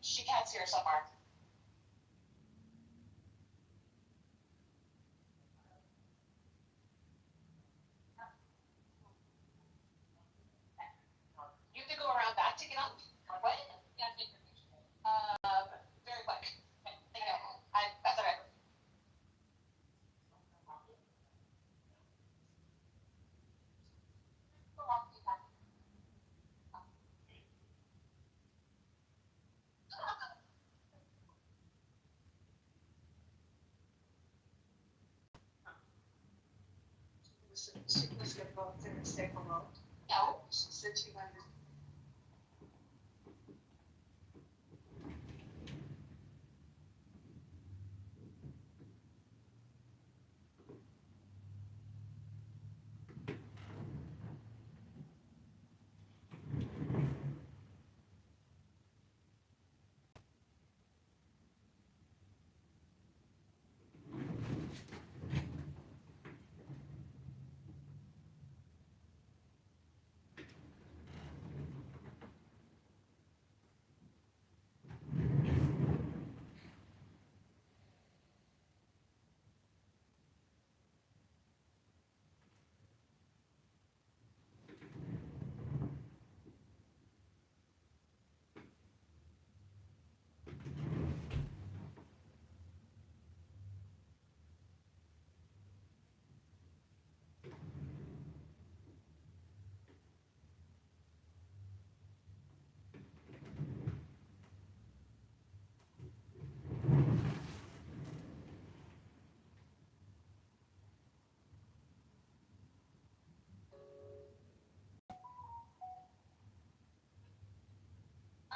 She cat's here somewhere. You have to go around back to get up. What? Yeah, take your picture. Very quick. Thank you. That's all right. She was gonna go up there and say hello. No. She said she wanted.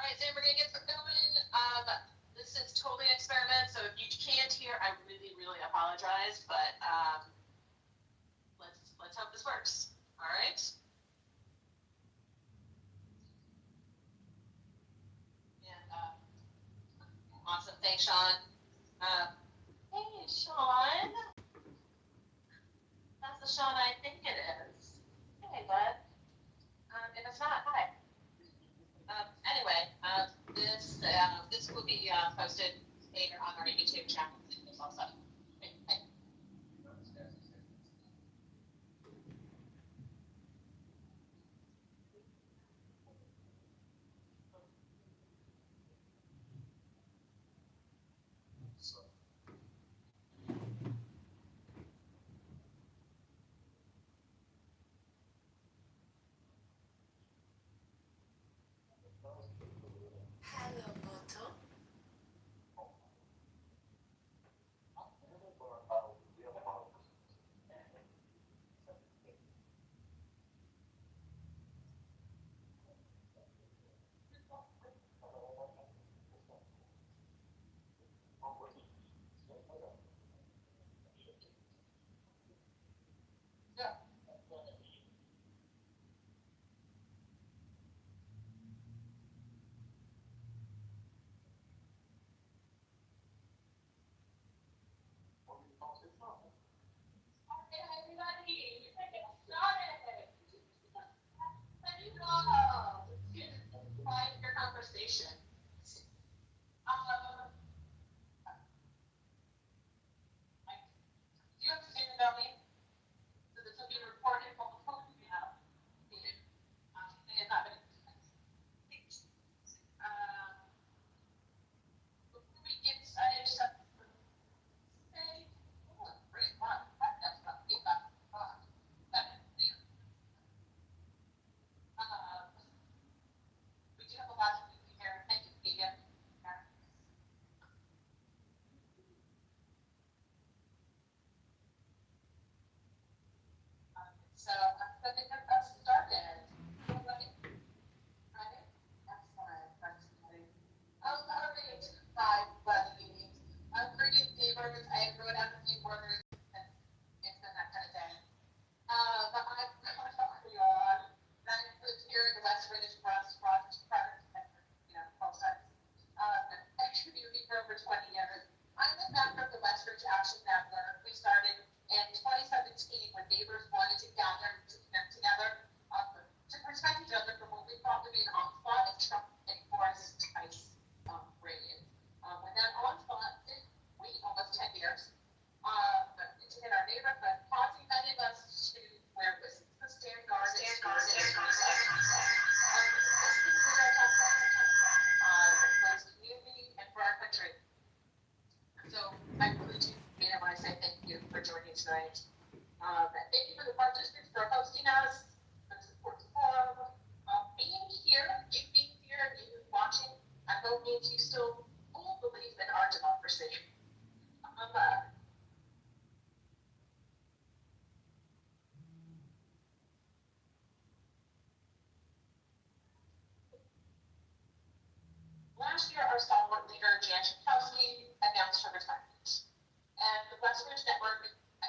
All right, Sam, we're gonna get going. This is totally an experiment, so if you can't hear, I really, really apologize, but let's hope this works. All right. And awesome, thanks, Sean. Hey, Sean. That's the Sean I think it is. Hey, bud. If it's not, hi. Anyway, this will be posted later on our YouTube channel. It's also. Hello, Moto. Okay, everybody, you're getting started. There you go. Quiet your conversation. Do you have to say about me? So this will be recorded while the phone is out. It's not been. Before we get started, just have to say, oh, great one. That's not feedback. We do have a lot of people here. Thank you, Keegan. So I'm going to get us started. Right? Excellent. That's great. All right. Five buddies. Greetings, neighbors. I wrote down a few words and that kind of thing. But I'm going to talk to you on. I lived here in the West British Front, both sides. Community for over 20 years. I'm the founder of the Westridge Action Network. We started in 2017 when neighbors wanted to gather to connect together to protect each other from what we thought would be an onslaught of Trump enforced ICE means you still fully believe in our democracy. Last year, our stalwart leader, Jan Schakowsky, announced her retirement. And the West Ridge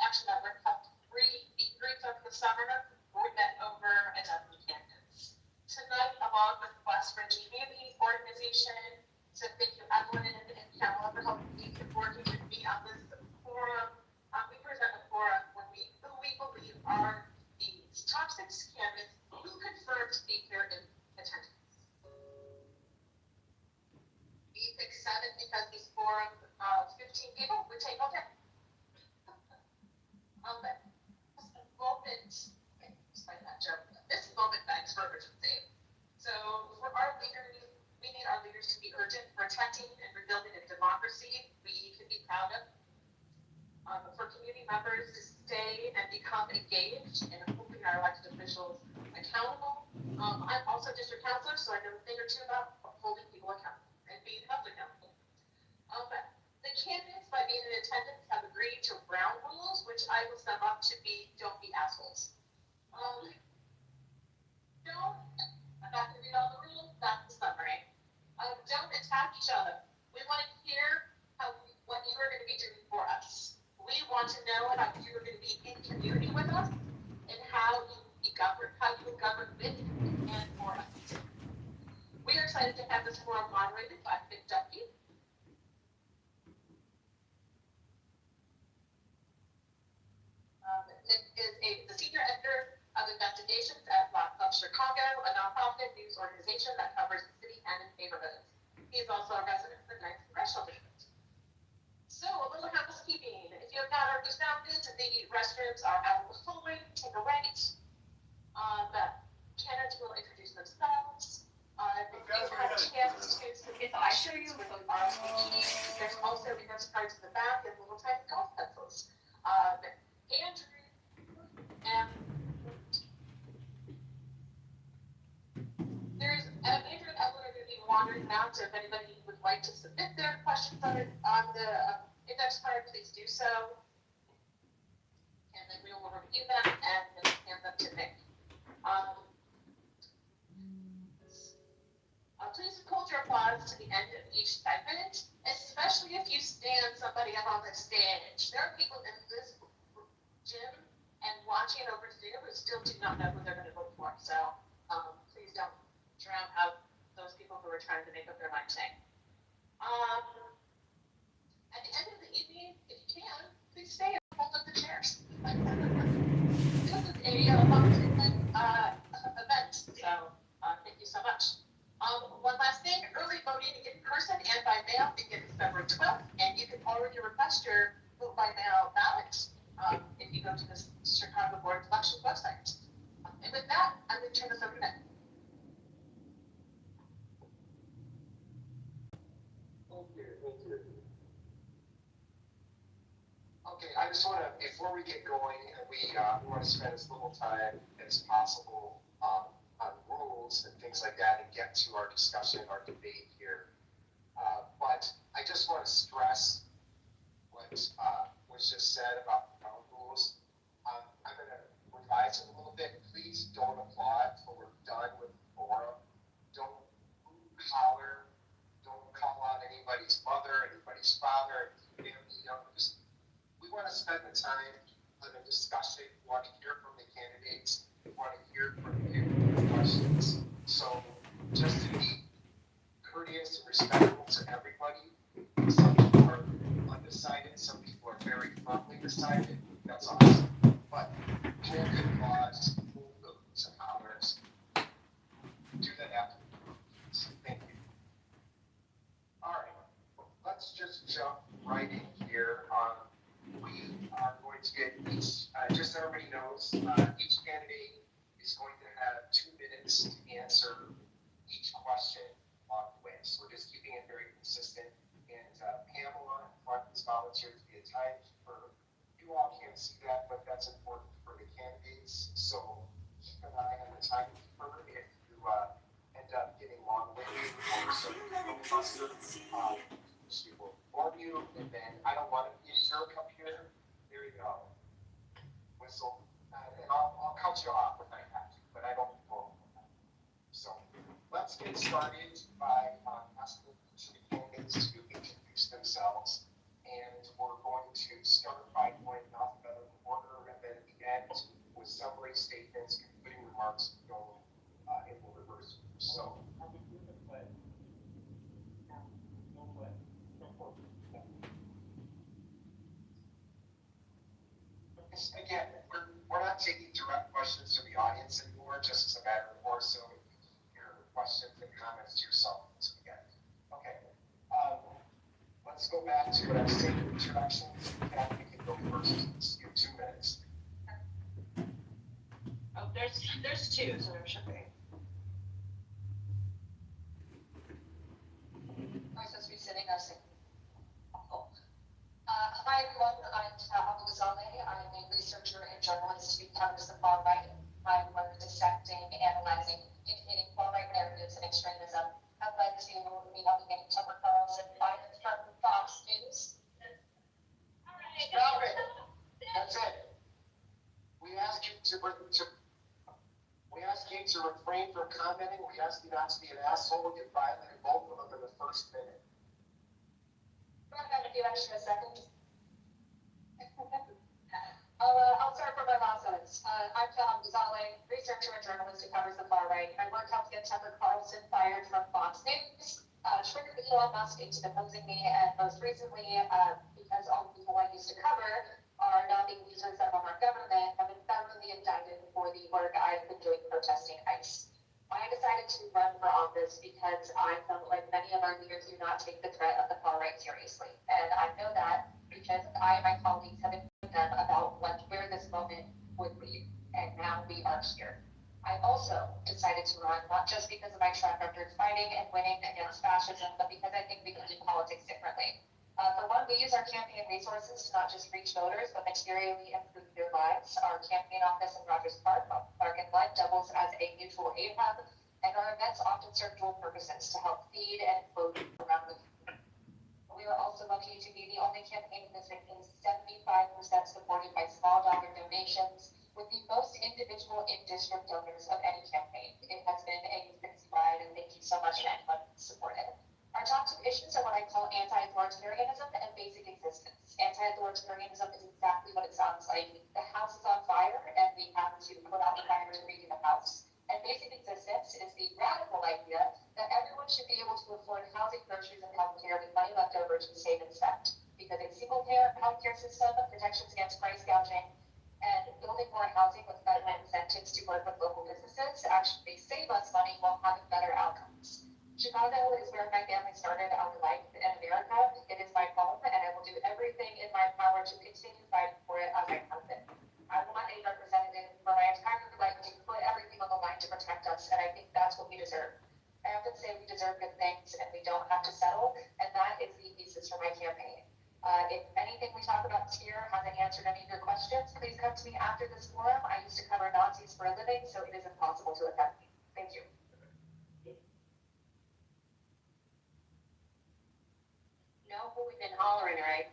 Action Network held 3 meet and greets over the summer where we met over a dozen candidates. Tonight, along with the West Ridge Community Organization, so thank you, Evelyn and Pamela, for helping me and working with me on this forum. We present a forum who we believe are these top 6 candidates who confirmed to be here in attendance. We picked 7 because this forum of 15 people would take all day. This moment begs for urgency. So for our leaders, we need our leaders to be urgent, protecting and rebuilding a democracy we can be proud of. For community members to stay and become engaged and holding our elected officials accountable. I'm also a district counselor, so I know a thing or two about holding people accountable and being held accountable. The candidates, by being in attendance, have agreed to ground rules, which I will sum up to be: don't be assholes. I'm not going to read all the rules. That's the summary. Don't attack each other. We want to hear what you are going to be doing for us. We want to know how you are going to be in community with us and how you will govern with and for us. We are excited to have this forum moderated by Vic Duffy. Nick is the senior editor of investigations at Black Club Chicago, a nonprofit news organization that covers the city and its neighborhoods. He is also a resident of the 9th Congressional District. So, a little housekeeping. If you have not already found it, the restrooms are out of the hallway. Take a right. Candidates will introduce themselves. If you have a chance to submit questions with RSVPs, there's also business cards in the back and little tiny golf pencils. Andrew and Andrew and Evelyn are going to be wandering out, so if anybody would like to submit their questions on the index card, please do so. And then we will review them and hand them to Nick. Please hold your applause to the end of each segment, especially if you stand somebody up on the stage. There are people in this gym and watching over Zoom who still do not know who they're going to vote for. So please don't drown out those people who are trying to make up their mind today. At the end of the evening, if you can, please stay and hold up the chairs. This is a volunteer event, so thank you so much. One last thing, early voting in person and by mail begins February 12th, and you can already request your vote by mail ballot if you go to the Chicago Board of Elections website. And with that, I'm going to turn this over to Nick. Okay, I just want to, before we get going, we want to spend as little time as possible on rules and things like that and get to our discussion, our debate here. But I just want to stress what was just said about ground rules. I'm going to revise it a little bit. Please don't applaud till we're done with the forum. Don't holler. Don't call out anybody's mother, anybody's father, family. Just we want to spend the time on a discussion. We want to hear from the candidates. We want to hear from you questions. So just to be courteous and respectful to everybody. Some people are undecided. Some people are very firmly decided. That's awesome. But hold good applause, hold those hours. Do that after the meetings. Thank you. All right. Let's just jump right in here. We are going to get each, just so everybody knows, each candidate is going to have 2 minutes to answer each question on the way. So we're just keeping it very consistent. And Pamela front has volunteered to be a timekeeper. You all can't see that, but that's important for the candidates. So keep an eye on the timekeeper if you end up getting long-winded or so you can go She will inform you, and then I don't want to use your computer. Here you go. Whistle, and I'll cut you off if I have to, but I don't know. So let's get started by asking each of the candidates to introduce themselves, and we're going to start by going in alphabetical order, and then at the end with summary statements, concluding remarks, going in the reverse. So. Again, we're not taking direct questions from the audience anymore, just as a matter of course, so your questions and comments to yourself. Again. Okay. Let's go back to what I was saying in introductions. Kathy can go first. You have 2 minutes. Oh, there's two, so there should be. Am I supposed to be sitting or sitting? Cool. Hi everyone, I'm Kitover. I'm a researcher and journalist who covers the far right. My work dissecting, analyzing, indicating far right narratives and extremism have led to me helping getting Tucker Carlson fired from Fox News. All right. Stop it. That's it. We ask you to refrain from commenting. We ask you not to be an asshole. You violated both of them in the first minute. I've got a few extra seconds. I'll start from my last sentence. I'm Kitover, researcher and journalist who covers the far right. My work helped get Tucker Carlson fired from Fox News, triggered Elon Musk into opposing me, and most recently, because all the people I used to cover are now being users of our government, have been federally indicted for the work I've been doing protesting ICE. I decided to run for office because I felt like many of our leaders do not take the threat of the far right seriously. And I know that because I and my colleagues have been with them about where this moment would lead. And now we are here. I also decided to run, not just because of my track record fighting and winning against fascism, but because I think we can do politics differently. For one, we use our campaign resources to not just reach voters, but materially improve their lives. Our campaign office in Rogers Park and Blood, doubles as a mutual aid hub, and our events often serve dual purposes to help feed and clothe around the community. We are also lucky to be the only campaign in this is 75% supported by small dollar donations, with the most individual in-district donors of any campaign. It has been a crazy ride, and thank you so much for anyone who supported it. Our top two issues are what I call anti-authoritarianism and basic existence. Anti-authoritarianism is exactly what it sounds like. The house is on fire, and we have to put out the fire to redo the house. And basic existence is the radical idea that everyone should be able to afford housing, groceries, and healthcare with money left over to save and spend. Because a single-payer healthcare system, protections against price gouging, and building more housing with federal incentives to work with local businesses actually save us money while having better outcomes. Chicago is where my family started our life in America. It is my home, and I will do everything in my power to continue fighting for it as I have been. I want a representative for my entire life to put everything on the line to protect us, and I think that's what we deserve. I often say we deserve good things, and we don't have to settle, and that is the thesis for my campaign. If anything we talk about here hasn't answered any of your questions, please come to me after this forum. I used to cover Nazis for a living, so it is impossible to affect me. Thank you. No, we've been hollering, right?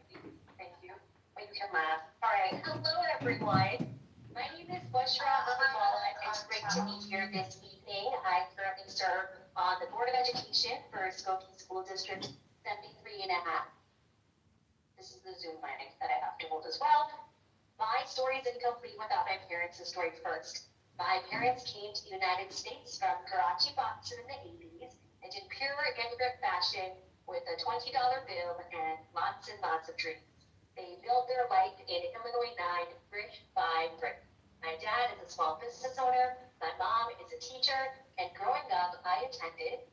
Thank you. But you can laugh. All right. Hello, everyone. My name is Bushra Abdullah. It's great to be here this evening. I currently serve on the Board of Education for Skokie School District 73 and a half. This is the Zoom planning that I have to hold as well. My story is incomplete without my parents' story first. My parents came to the United States from Karachi, Pakistan in the 80s, and in pure immigrant fashion, with a $20 bill and lots of dreams. They built their life in Illinois 9, brick by brick. My dad is a small business owner, my mom is a teacher, and growing up, I attended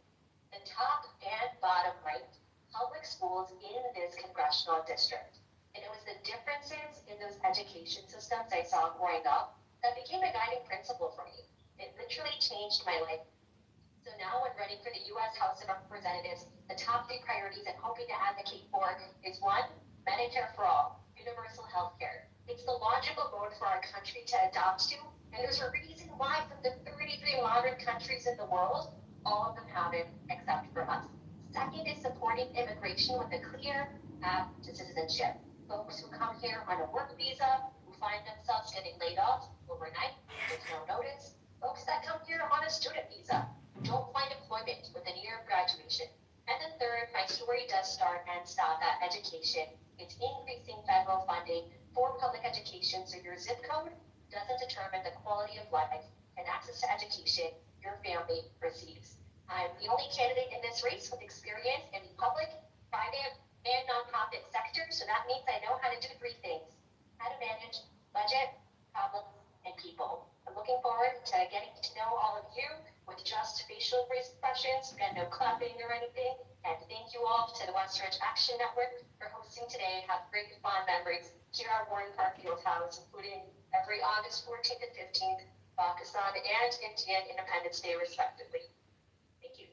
the top and bottom right public schools in this congressional district. And it was the differences in those education systems I saw growing up that became a guiding principle for me. It literally changed my life. So now when running for the U.S. House of Representatives, the top 3 priorities I'm hoping to advocate for is 1, Medicare for all, universal health care. It's the logical mode for our country to adopt to, and there's a reason why from the 33 modern countries in the world, all of them have it except for us. Second is supporting immigration with a clear path to citizenship. Folks who come here on a work visa, who find themselves getting laid off overnight with no notice. Folks that come here on a student visa, who don't find employment within a year of graduation. And then third, my story does start and stop at education. It's increasing federal funding for public education, so your zip code doesn't determine the quality of life and access to education your family receives. I'm the only candidate in this race with experience in the public, private, and nonprofit sector, so that means I know how to do three things: how to manage budget, problems, and people. I'm looking forward to getting to know all of you with just facial expressions and no clapping or anything. And thank you all to the Westridge Action Network for hosting today. Have great fond memories here at Warren Park Fieldhouse, including every August 14th and 15th, Pakistan and Indian Independence Day, respectively. Thank you.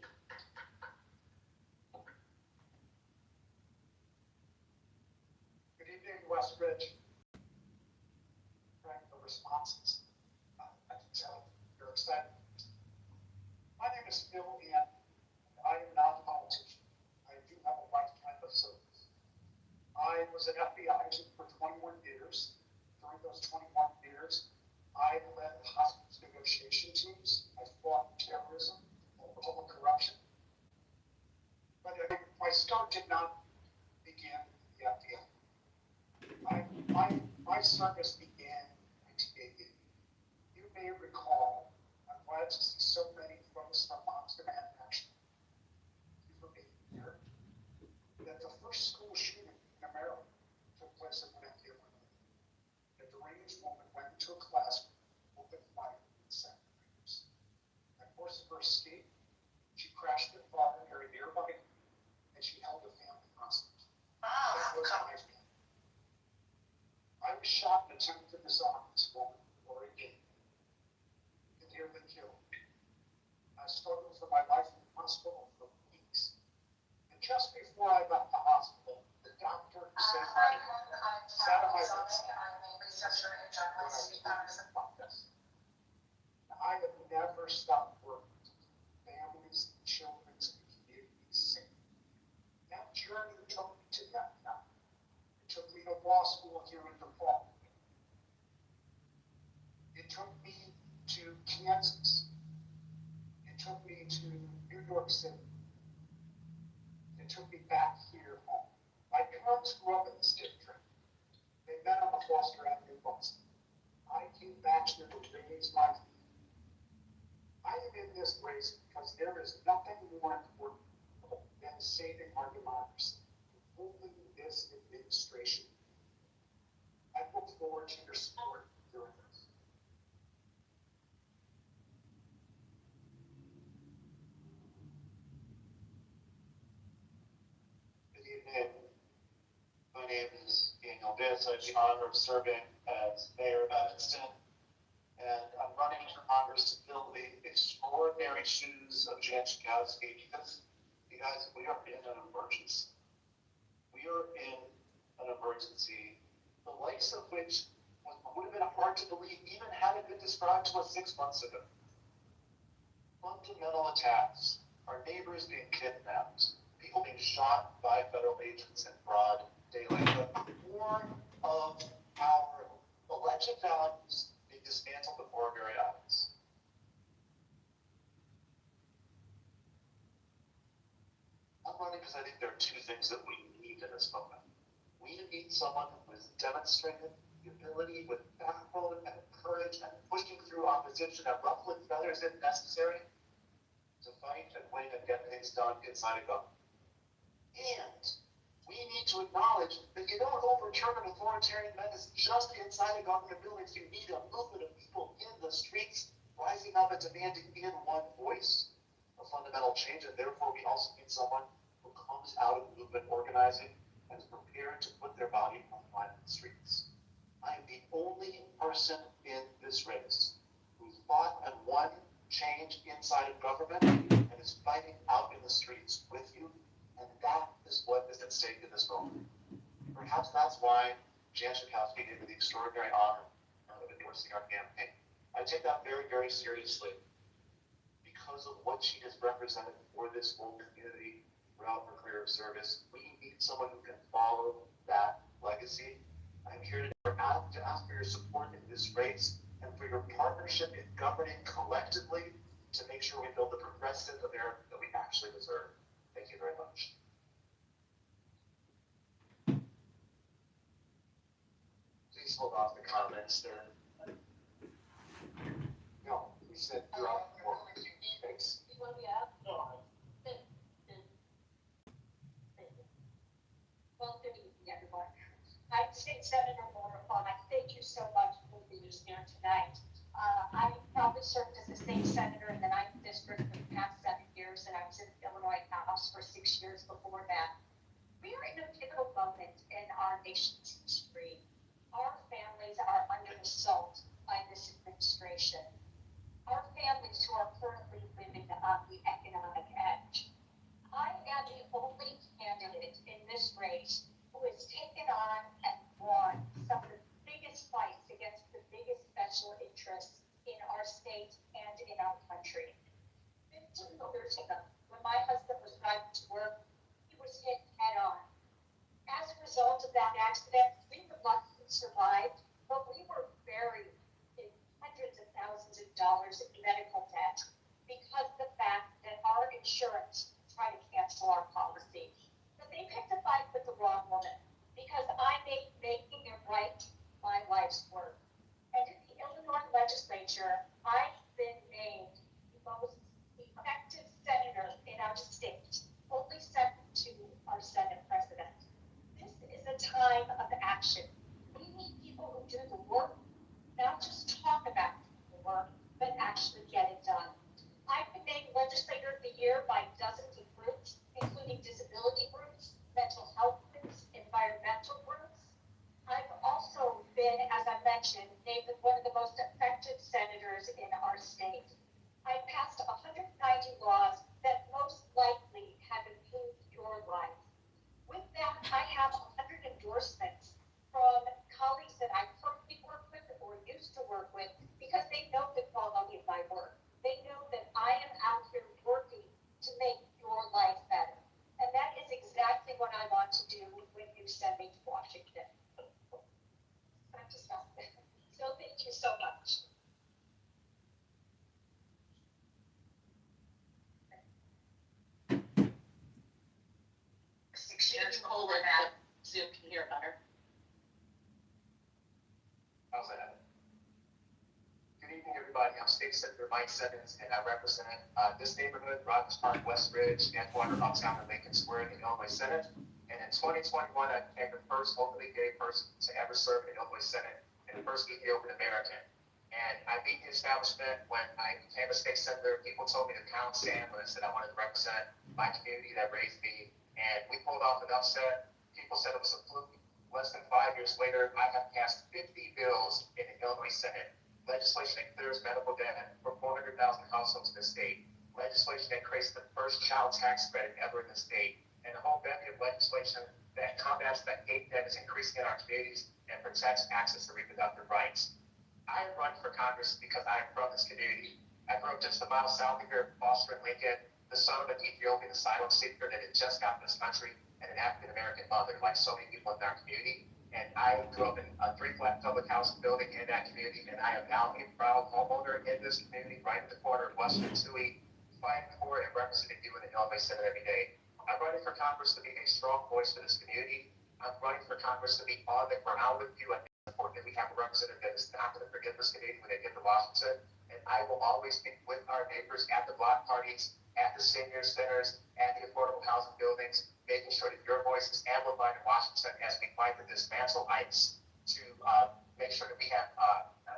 Good evening, Westridge. Frank, the responses. I can tell you're excited. My name is Phil, and I am not a politician. I do have a lifetime of service. I was an FBI agent for 21 years. During those 21 years, I led the hospital's negotiation teams. I fought terrorism and public corruption. But my start did not begin with the FBI. My service began in 1988. You may recall, I'm glad to see so many folks from Moms Demand Action. Thank you for being here. That the first school shooting in America took place in Bloomington, Illinois. A deranged woman went into a classroom, opened fire, and set fires. In the course of her escape, she crashed her father very nearby, and she held the family hostage. That was my family. I was shot in attempted disarm this woman for a game. And nearly killed. I struggled for my life in the hospital for weeks. And just before I left the hospital, the doctor who saved my life sat on my bedside. I'm a researcher and journalist. I have never stopped working to keep families, children, and communities safe. That journey took me to that now. It took me to law school here in DePaul. It took me to Kansas. It took me to New York City. It took me back here home. My parents grew up in this district. They met on the Foster Avenue bus. I came back here to raise my family. I am in this race because there is nothing more important than saving our democracy, including this administration. I look forward to your support during this. Good evening. My name is Daniel Biss. I have the honor of serving as mayor of Evanston, and I'm running for Congress to fill the extraordinary shoes of Jan Schakowsky because, you guys, we are in an emergency. We are in an emergency, the likes of which would have been hard to believe even had it been described to us 6 months ago. Fundamental attacks, our neighbors being kidnapped, people being shot by federal agents in broad daylight, the core of our alleged values being dismantled before our very eyes. I'm running because I think there are two things that we need in this moment. We need someone who has demonstrated the ability with backbone and courage and pushing through opposition and ruffling feathers if necessary to fight and win and get things done inside a government. And we need to acknowledge that you don't overturn an authoritarian menace just inside a government building. You need a movement of people in the streets rising up and demanding in one voice a fundamental change. And therefore, we also need someone who comes out of movement organizing and is prepared to put their body on the line in the streets. I am the only person in this race who fought and won change inside of government and is fighting out in the streets with you. And that is what is at stake in this moment. Perhaps that's why Jan Schakowsky gave me the extraordinary honor of endorsing our campaign. I take that very, very seriously because of what she has represented for this whole community, throughout her career of service. We need someone who can follow that legacy. I'm here to ask for your support in this race and for your partnership in governing collectively to make sure we build the progressive America that we actually deserve. Thank you very much. Please hold off the comments there. No, we said you're on. Thanks. You want to be up? No. Well, good evening, everyone. I'm State Senator Laura Fawn. I thank you so much for being here tonight. I probably served as a state senator in the 9th district for the past 7 years, and I was in the Illinois House for 6 years before that. We are in a pivotal moment in our nation's history. Our families are under assault by this administration. Our families who are currently living on the economic edge. I am the only candidate in this race who has taken on and won some of the biggest fights against the biggest special interests in our state and in our country. 15 years ago, when my husband was driving to work, he was hit head on. As a result of that accident, we were lucky to survive, but we were buried in hundreds of thousands of dollars in medical debt because of the fact that our insurance tried to cancel our policy. But they picked a fight with the wrong woman because I made making it right my life's work. And in the Illinois legislature, I've been named the most effective senator in our state, only second to our Senate president. This is a time of action. We need people who do the work, not just talk about the work, but actually get it done. I've been named Legislator of the Year by dozens of groups, including disability groups, mental health groups, environmental groups. I've also been, as I mentioned, named one of the most effective senators in our state. I passed 190 laws that most likely have improved your life. With that, I have 100 endorsements from colleagues that I currently work with or used to work with because they know the quality of my work. They know that I am out here working to make your life better. And that is exactly what I want to do when you send me to Washington. I have to stop there. So thank you so much. Older that Zoom can hear better. How's that? Good evening, everybody. I'm State Senator Mike Simmons, and I represent this neighborhood, Rogers Park, West Ridge, Edgewater, Uptown, and Lincoln Square in the Illinois Senate. And in 2021, I became the first openly gay person to ever serve in the Illinois Senate and the first Ethiopian American. And I beat the establishment when I became a state senator. People told me to pound sand when I said I wanted to represent my community that raised me. And we pulled off an upset. People said it was a fluke. Less than 5 years later, I have passed 50 bills in the Illinois Senate. Legislation that clears medical debt for 400,000 households in the state. Legislation that creates the first child tax credit ever in the state. And a whole bevy of legislation that combats that hate that is increasing in our communities and protects access to reproductive rights. I am running for Congress because I am from this community. I grew up just a mile south of here, Foster and Lincoln, the son of an Ethiopian asylum seeker that had just gotten this country, and an African-American mother, like so many people in our community. And I grew up in a 3-flat public housing building in that community, and I am now a proud homeowner in this community, right in the corner of Western Tui, fighting for and representing you in the Illinois Senate every day. I'm running for Congress to be a strong voice for this community. I'm running for Congress to be on the ground with you. I think it's important that we have a representative that is not going to forget this community when they get to Washington. And I will always be with our neighbors at the block parties, at the senior centers, at the affordable housing buildings, making sure that your voice is amplified in Washington as we fight to dismantle ICE, to make sure that we have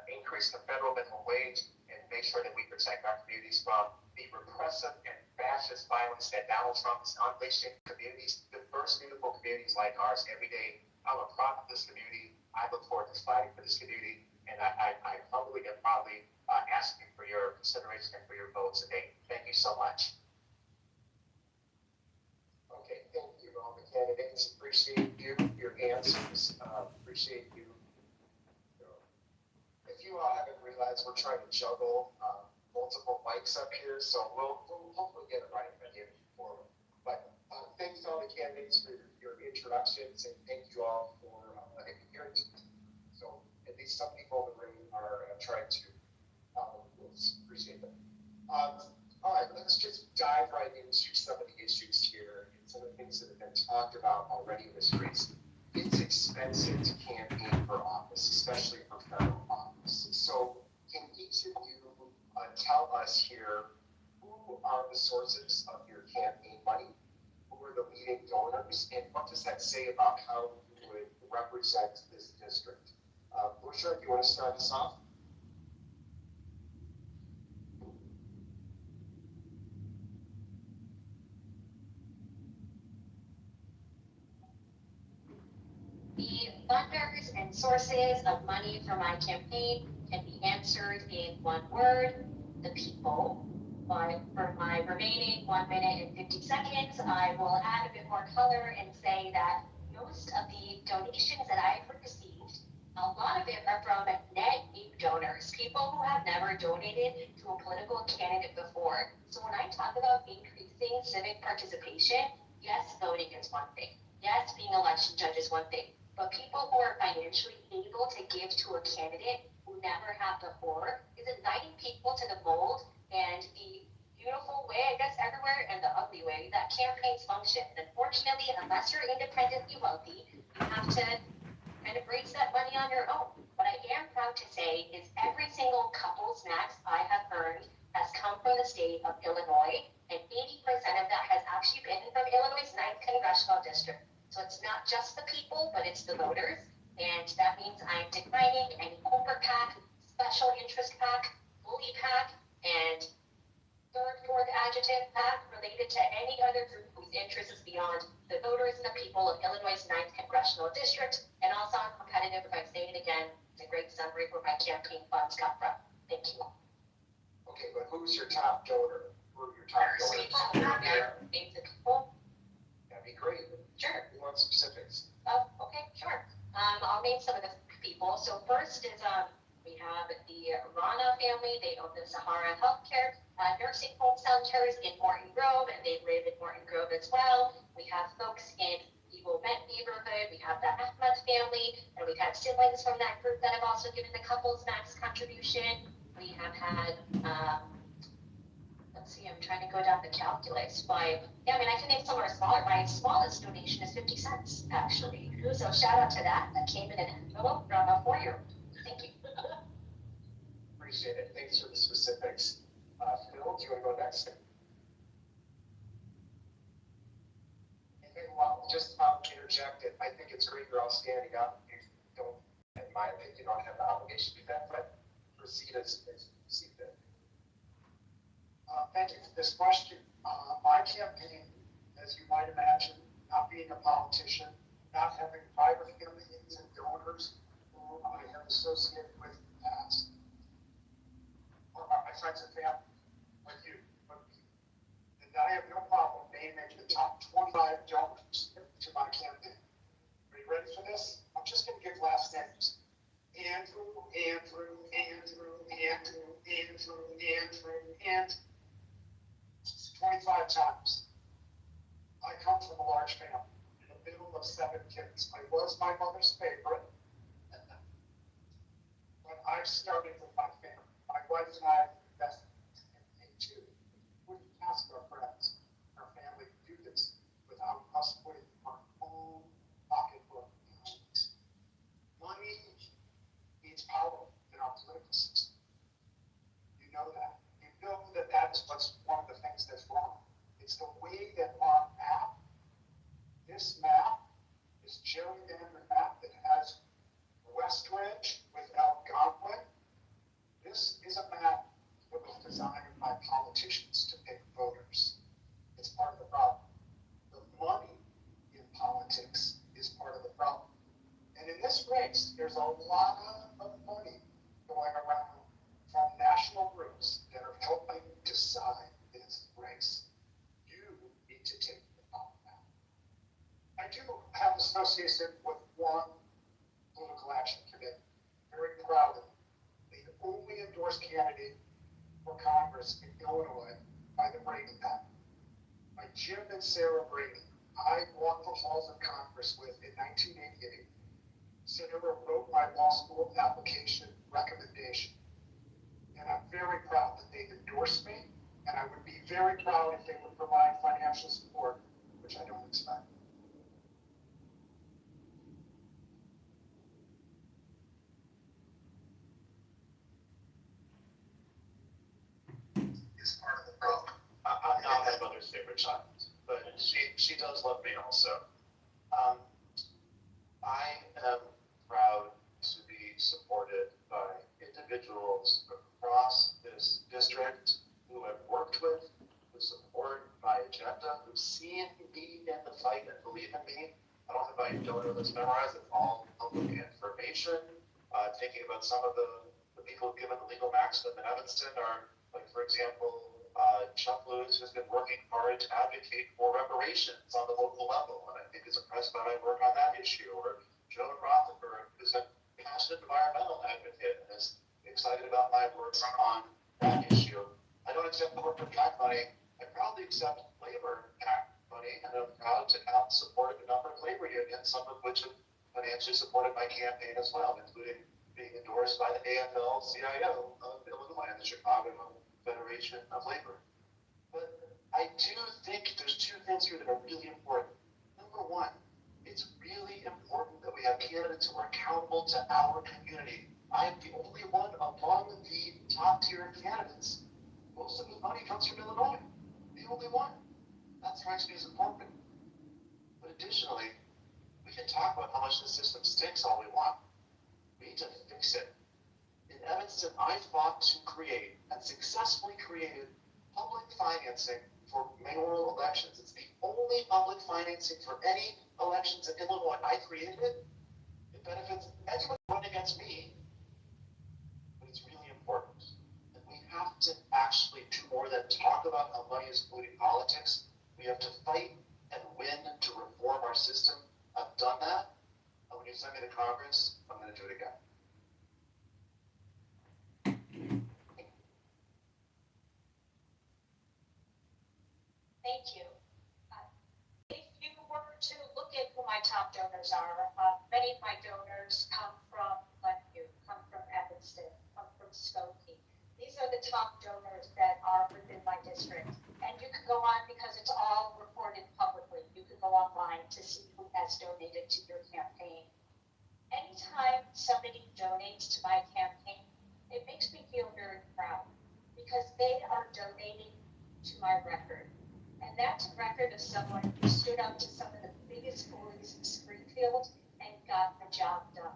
increase the federal minimum wage, and make sure that we protect our communities from the repressive and fascist violence that Donald Trump is unleashing communities, diverse, beautiful communities like ours every day. I'm a product of this community. I look forward to fighting for this community, and I humbly and proudly ask you for your consideration and for your votes today. Thank you so much. Okay, thank you, all the candidates. Appreciate you, your answers. Appreciate you. If you all haven't realized, we're trying to juggle multiple mics up here, so we'll hopefully get it right again forward. But thank to all the candidates for your introductions, and thank you all for letting me hear it. So at least some people in the room are trying to follow the rules. Appreciate them. All right, let's just dive right into some of the issues here and some of the things that have been talked about already in this race. It's expensive to campaign for office, especially for federal office. So can each of you tell us here who are the sources of your campaign money? Who are the leading donors? And what does that say about how you would represent this district? Bushra, do you want to start us off? The funders and sources of money for my campaign can be answered in one word: the people. But for my remaining 1 minute and 50 seconds, I will add a bit more color and say that most of the donations that I've received, a lot of it are from net new donors, people who have never donated to a political candidate before. So when I talk about increasing civic participation, yes, voting is one thing. Yes, being election judge is one thing. But people who are financially able to give to a candidate who never have before is inviting people to the mold and the beautiful way, I guess, everywhere, and the ugly way that campaigns function. And unfortunately, unless you're independently wealthy, you have to kind of raise that money on your own. What I am proud to say is every single couple's max I have earned has come from the state of Illinois, and 80% of that has actually been from Illinois' 9th congressional district. So it's not just the people, but it's the voters. And that means I'm declining any corporate PAC, special interest PAC, bully PAC, and third, fourth adjective PAC related to any other group whose interest is beyond the voters and the people of Illinois' 9th congressional district. And also I'm competitive, if I say it again, it's a great summary where my campaign funds come from. Thank you. Okay, but who's your top donor? Who are your top donors? Names of people. That'd be great. Sure. We want specifics. Oh, okay, sure. I'll name some of the people. So first is we have the Rana family. They own the Sahara Healthcare nursing home centers in Morton Grove, and they live in Morton Grove as well. We have folks in the Wilmette neighborhood. We have the Ahmed family, and we've had siblings from that group that have also given the couple's max contribution. We have had let's see, I'm trying to go down the calculus. I mean, I can name some are smaller. My smallest donation is 50 cents, actually. So shout out to that. That came in an envelope from a 4-year-old. Thank you. Appreciate it. Thanks for the specifics. Phil, do you want to go next? Well, just interject it. I think it's great you're all standing up. You don't, in my opinion, you don't have the obligation to do that, but proceed as you see fit. Thank you for this question. My campaign, as you might imagine, not being a politician, not having private campaigns and donors who I have associated with in the past, or my friends and family, like you, and I have no problem naming the top 25 donors to my campaign. Are you ready for this? I'm just going to give last names. Andrew, 25 times. I come from a large family, in the middle of 7 kids. I was my mother's favorite, but I started with my family. My wife and I invested in too. We wouldn't ask our friends, our family to do this without us putting our own pocketbook behind it. Money needs power in our political system. You know that. You know that that is what's one of the things that's wrong. It's the way that our map, this map, this gerrymandered map that has Westridge with Algonquin. This is a map that was designed by politicians to pick voters. It's part of the problem. The money in politics is part of the problem. And in this race, there's a lot of money going around from national groups that are helping decide this race. You need to take the power now. I do have association with one political action committee. Very proud of it. The only endorsed candidate for Congress in Illinois by the Brady family, by Jim and Sarah Brady. I walked the halls of Congress with in 1988. Sarah wrote my law school application recommendation. And I'm very proud that they endorsed me, and I would be very proud if they would provide financial support, which I don't expect. Is part of the problem. I'm not my mother's favorite child, but she does love me also. I am proud to be supported by individuals across this district who I've worked with, who support my agenda, who've seen me in the fight and believe in me. I don't have my donor list memorized, it's all public information. Thinking about some of the people who've given the legal maximum in Evanston are, like, for example, Chuck Lewis has been working hard to advocate for reparations on the local level, and I think is impressed by my work on that issue. Or Joe Rockford, who's a passionate environmental advocate and is excited about my work on that issue. I don't accept corporate PAC money. I proudly accept labor PAC money, and I'm proud to have supported a number of labor unions, some of which have financially supported my campaign as well, including being endorsed by the AFL-CIO of Illinois and the Chicago Federation of Labor. But I do think there's two things here that are really important. Number one, it's really important that we have candidates who are accountable to our community. I am the only one among the top tier candidates. Most of the money comes from Illinois. The only one. That strikes me as important. But additionally, we can talk about how much the system stinks all we want. We need to fix it. In Evanston, I fought to create and successfully created public financing for mayoral elections. It's the only public financing for any elections in Illinois. I created it. It benefits anyone running against me, but it's really important. And we have to actually do more than talk about how money is polluting politics. We have to fight and win to reform our system. I've done that. And when you send me to Congress, I'm going to do it again. Thank you. If you were to look at who my top donors are, many of my donors come from Glenview, come from Evanston, come from Skokie. These are the top donors that are within my district. And you can go on because it's all reported publicly. You can go online to see who has donated to your campaign. Anytime somebody donates to my campaign, it makes me feel very proud because they are donating to my record. And that's a record of someone who stood up to some of the biggest bullies in Springfield and got the job done.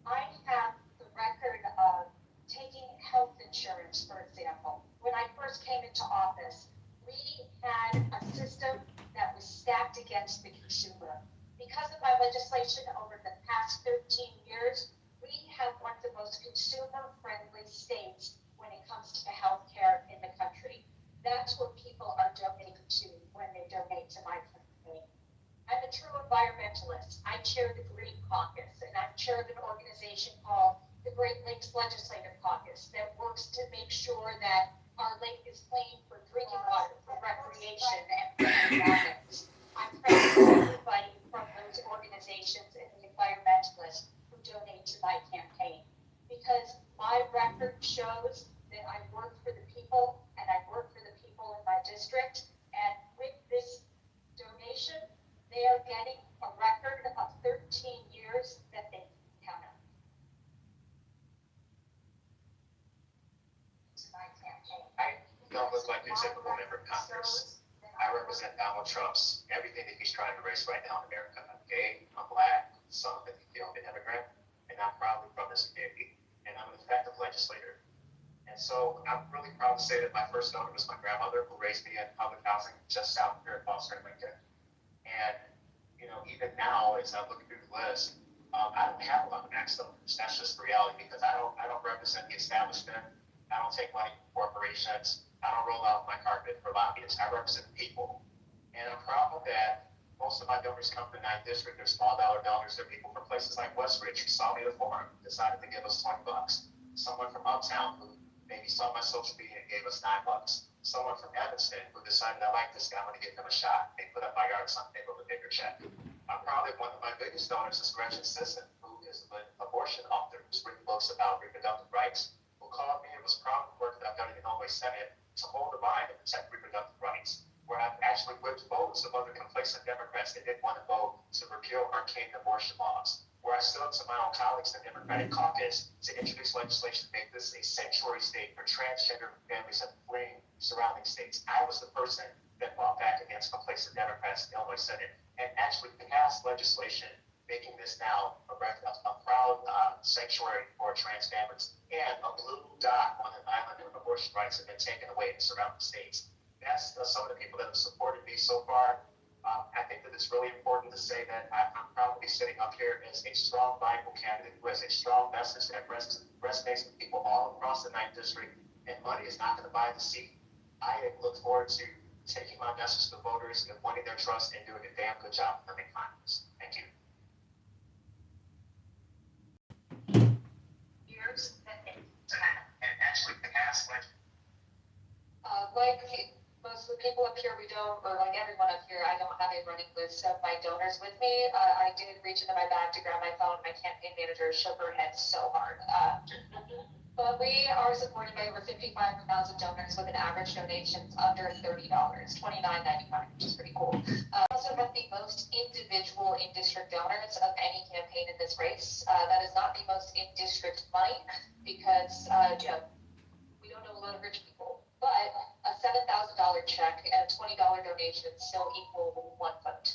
I have the record of taking health insurance, for example. When I first came into office, we had a system that was stacked against the consumer. Because of my legislation over the past 13 years, we have one of the most consumer-friendly states when it comes to health care in the country. That's what people are donating to when they donate to my campaign. I'm a true environmentalist. I chair the Green Caucus, and I'm chair of an organization called the Great Lakes Legislative Caucus that works to make sure that our lake is clean for drinking water, for recreation, and for environments. I'm proud of everybody from those organizations and the environmentalists who donate to my campaign, because my record shows that I work for the people and I work for the people in my district. And with this donation, they are getting a record of 13 years that they can count on. To my campaign. I don't look like your typical member of Congress. I represent Donald Trump's everything that he's trying to erase right now in America. I'm gay, I'm black, son of an Ethiopian immigrant, and I'm proudly from this community. And I'm an effective legislator. And so I'm really proud to say that my first donor was my grandmother, who raised me in public housing just south here at Foster and Lincoln. And, you know, even now, as I look through the list, I don't have a lot of max donors. That's just the reality, because I don't represent the establishment. I don't take money from corporations. I don't roll out my carpet for lobbyists. I represent people. And I'm proud that most of my donors come from the 9th district. They're small dollar donors. They're people from places like Westridge who saw me at the forum, decided to give us $20. Someone from uptown who maybe saw my social media and gave us $9. Someone from Evanston who decided, I like this guy, I'm going to give him a shot. They put up my yard sign, they wrote a bigger check. Probably one of my biggest donors is Gretchen Sisson, who is an abortion author who's written books about reproductive rights, who called me and was proud of the work that I've done in the Illinois Senate to hold the line and protect reproductive rights, where I've actually whipped votes of other complacent Democrats that didn't want to vote to repeal arcane abortion laws, where I stood up to my own colleagues in the Democratic caucus to introduce legislation to make this a sanctuary state for transgender families and fleeing surrounding states. I was the person that fought back against complacent Democrats in the Illinois Senate and actually passed legislation making this now a proud sanctuary for trans families, and a blue dot on an island of abortion rights have been taken away in surrounding states. That's some of the people that have supported me so far. I think that it's really important to say that I'm proud to be sitting up here as a strong, viable candidate who has a strong message that resonates with people all across the 9th District, and money is not going to buy the seat. I look forward to taking my message to voters and winning their trust and doing a damn good job in Congress. Thank you. Here's the thing. And actually, the past, like most of the people up here, we don't, or like everyone up here, I don't have a running list of my donors with me. I did reach into my bag to grab my phone. My campaign manager shook her head so hard. But we are supported by over 55,000 donors with an average donations under $30, $29.95, which is pretty cool. Also have the most individual in-district donors of any campaign in this race. That is not the most in-district money because we don't know a lot of rich people. But a $7,000 check and a $20 donation still equal 1 vote.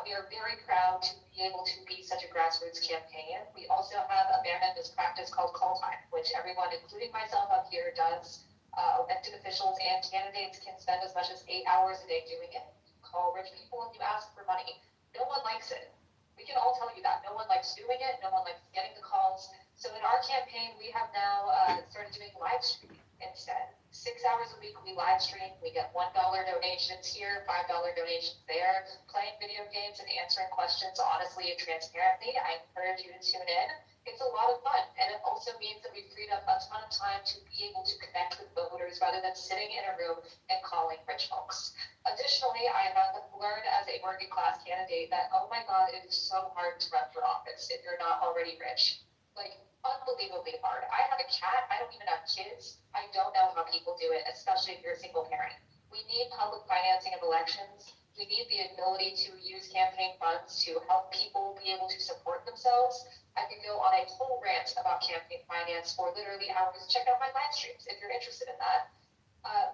We are very proud to be able to be such a grassroots campaign. We also have abandoned this practice called call time, which everyone, including myself up here, does. Elected officials and candidates can spend as much as 8 hours a day doing it. You call rich people and you ask for money. No one likes it. We can all tell you that. No one likes doing it. No one likes getting the calls. So in our campaign, we have now started doing live streaming instead. 6 hours a week we live stream. We get $1 donations here, $5 donations there, playing video games and answering questions honestly and transparently. I encourage you to tune in. It's a lot of fun, and it also means that we've freed up a ton of time to be able to connect with voters rather than sitting in a room and calling rich folks. Additionally, I have learned as a working class candidate that, oh my God, it is so hard to run for office if you're not already rich. Like, unbelievably hard. I have a cat. I don't even have kids. I don't know how people do it, especially if you're a single parent. We need public financing of elections. We need the ability to use campaign funds to help people be able to support themselves. I can go on a whole rant about campaign finance for literally hours. Check out my live streams if you're interested in that.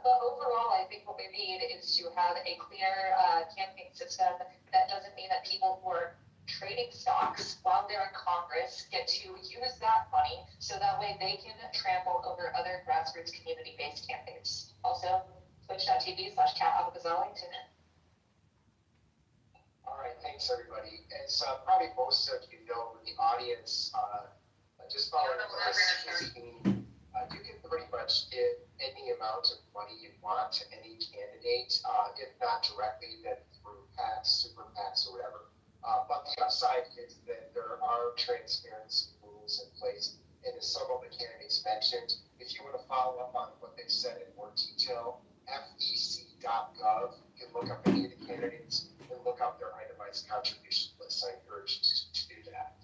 But overall, I think what we need is to have a clear campaign system that doesn't mean that people who are trading stocks while they're in Congress get to use that money so that way they can trample over other grassroots community-based campaigns. Also, twitch.tv/CatAbagazali, tune in. All right, thanks everybody. As probably most of you know in the audience, just following this meeting, you can pretty much give any amount of money you want to any candidate, if not directly, then through PACs, super PACs, or whatever. But the upside is that there are transparency rules in place, and as some of the candidates mentioned, if you want to follow up on what they've said in more detail, fec.gov, you can look up any of the candidates and look up their itemized contribution lists. I encourage you to do that.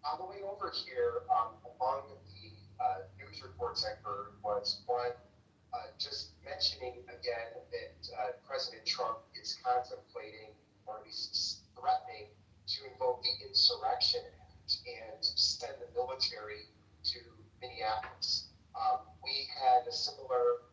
On the way over here, among the news reports I heard was one, just mentioning again that President Trump is contemplating, or at least threatening, to invoke the Insurrection Act and send the military to Minneapolis. We had a similar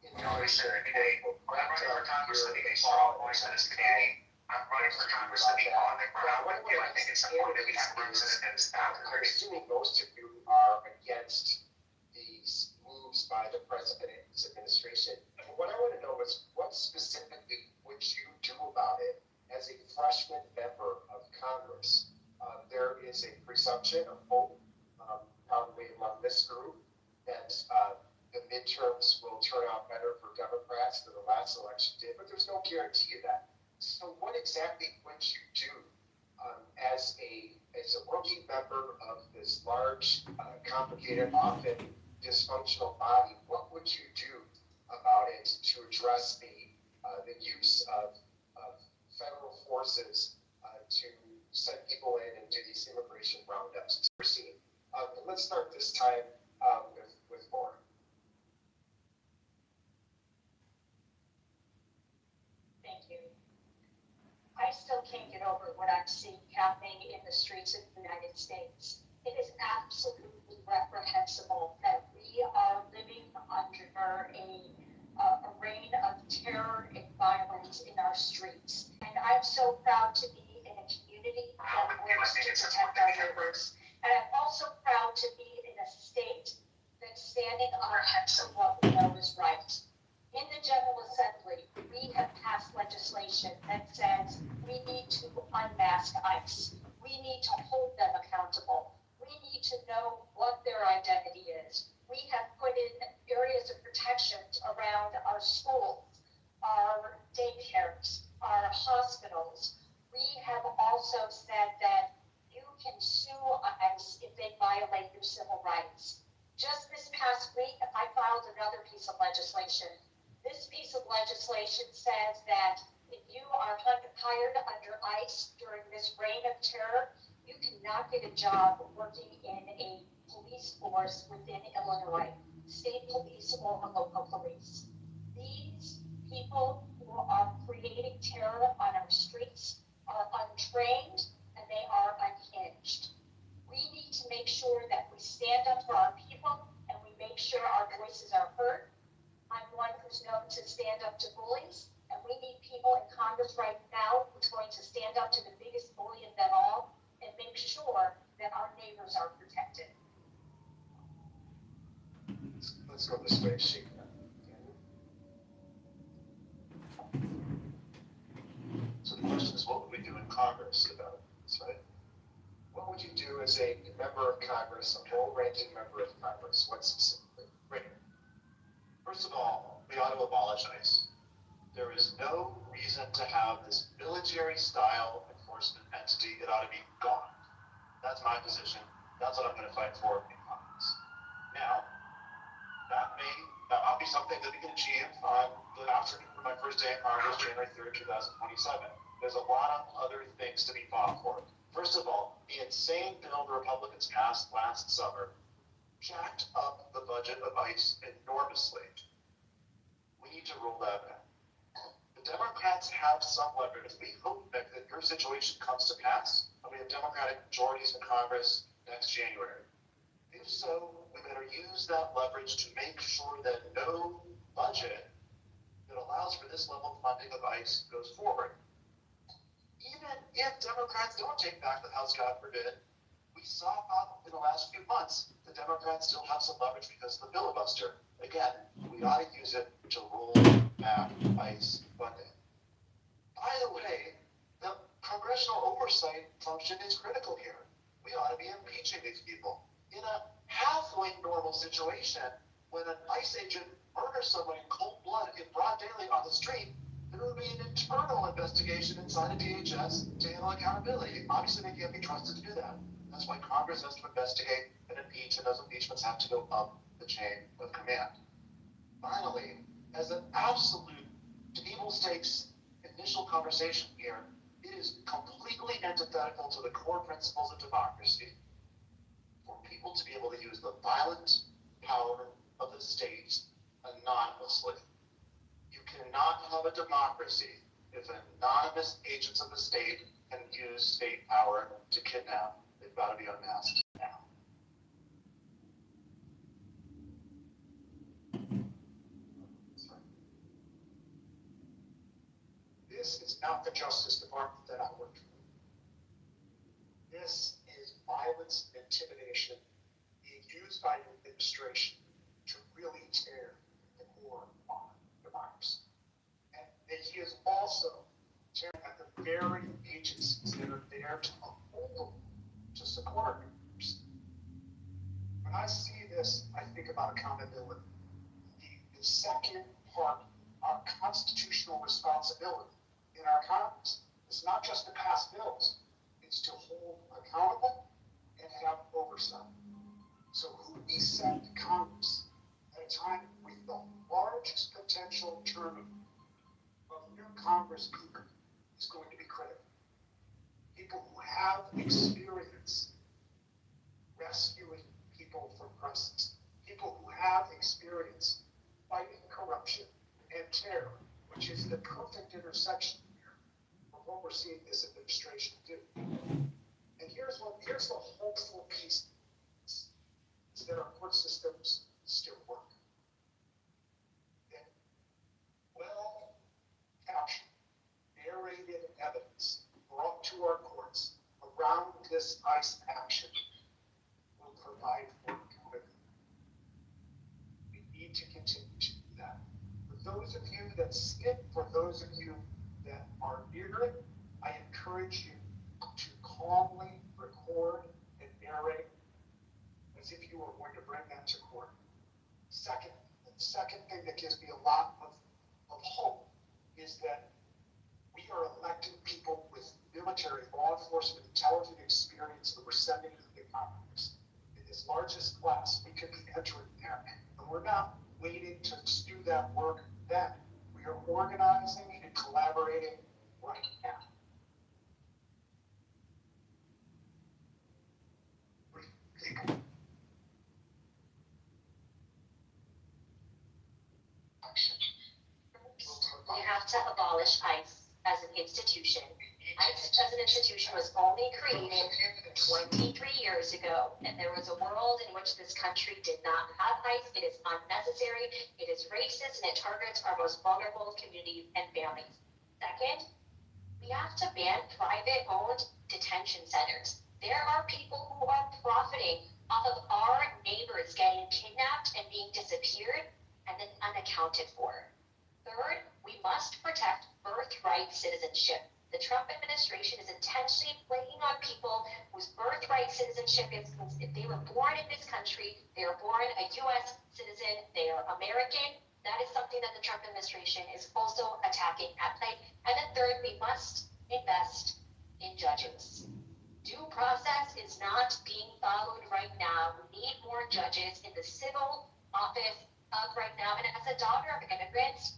information report. I'm running for Congressman in a small voice in this community. I'm running for Congressman on the ground. I think it's important that we have representatives out there. I'm assuming most of you are against these moves by the president's administration. But what I want to know is what specifically would you do about it as a freshman member of Congress? There is a presumption of hope, probably among this group, that the midterms will turn out better for Democrats than the last election did, but there's no guarantee of that. So what exactly would you do as a rookie member of this large, complicated, often dysfunctional body? What would you do about it to address the use of federal forces to send people in and do these immigration roundups. Proceed. And let's start this time with Laura. Thank you. I still can't get over what I'm seeing happening in the streets of the United States. It is absolutely reprehensible that we are living under a reign of terror and violence in our streets. And I'm so proud to be in a community that works to protect our neighbors. And I'm also proud to be in a state that's standing on our heads of what we know is right. In the General Assembly, we have passed legislation that says we need to unmask ICE. We need to hold them accountable. We need to know what their identity is. We have put in areas of protections around our schools, our daycares, our hospitals. We have also said that you can sue ICE if they violate your civil rights. Just this past week, I filed another piece of legislation. This piece of legislation says that if you are hired under ICE during this reign of terror, you cannot get a job working in a police force within Illinois, state police or local police. These people who are creating terror on our streets are untrained and they are unhinged. We need to make sure that we stand up for our people and we make sure our voices are heard. I'm one who's known to stand up to bullies, and we need people in Congress right now who's going to stand up to the biggest bully of them all and make sure that our neighbors are protected. Let's go this way, Sheikh. So the question is, what would we do in Congress about this, right? What would you do as a member of Congress, a full-ranking member of Congress? What specifically? Right. First of all, we ought to abolish ICE. There is no reason to have this military-style enforcement entity. It ought to be gone. That's my position. That's what I'm going to fight for in Congress. Now, that may not be something that we can achieve on the afternoon of my first day in Congress, January 3rd, 2027. There's a lot of other things to be fought for. First of all, the insane bill the Republicans passed last summer jacked up the budget of ICE enormously. We need to roll that back. The Democrats have some leverage. We hope that your situation comes to pass, and we have Democratic majorities in Congress next January. If so, we better use that leverage to make sure that no budget that allows for this level of funding of ICE goes forward. Even if Democrats don't take back the House, God forbid, we saw in the last few months the Democrats still have some leverage because of the filibuster. Again, we ought to use it to roll back ICE funding. By the way, the congressional oversight function is critical here. We ought to be impeaching these people. In a halfway normal situation, when an ICE agent murders someone in cold blood in broad daylight on the street, there would be an internal investigation inside of DHS to handle accountability. Obviously, they can't be trusted to do that. That's why Congress has to investigate and impeach, and those impeachments have to go up the chain of command. Finally, as an absolute table stakes initial conversation here, it is completely antithetical to the core principles of democracy for people to be able to use the violent power of the state anonymously. You cannot have a democracy if anonymous agents of the state can use state power to kidnap. They've got to be unmasked now. This is not the Justice Department that I work for. This is violence and intimidation being used by the administration to really tear the core on democracy. And he is also tearing at the very agencies that are there to uphold, to support our democracy. When I see this, I think about accountability. The second part, our constitutional responsibility in our Congress is not just to pass bills, it's to hold accountable and have oversight. So who we send to Congress at a time with the largest potential turnover of new Congress people is going to be critical. have experience rescuing people from crisis, people who have experience fighting corruption and terror, which is the perfect intersection here of what we're seeing this administration do. And here's the hopeful piece, is that our court systems still work. That well-captured, narrated evidence brought to our courts around this ICE action will provide for accountability. We need to continue to do that. For those of you that skip, for those of you that are near it, I encourage you to calmly record and narrate as if you were going to bring that to court. The second thing that gives me a lot of hope is that we are electing people with military, law enforcement, intelligence experience that we're sending to the Congress. In this largest class, we could be entering there. And we're not waiting to do that work then. We are organizing and collaborating right now. We have to abolish ICE as an institution. ICE as an institution was only created 23 years ago, and there was a world in which this country did not have ICE. It is unnecessary, it is racist, and it targets our most vulnerable communities and families. Second, we have to ban private-owned detention centers. There are people who are profiting off of our neighbors getting kidnapped and being disappeared and then unaccounted for. Third, we must protect birthright citizenship. The Trump administration is intentionally playing on people whose birthright citizenship is, if they were born in this country, they are born a U.S. citizen, they are American. That is something that the Trump administration is also attacking at play. And then third, we must invest in judges. Due process is not being followed right now. We need more judges in the civil office of right now. And as a daughter of immigrants,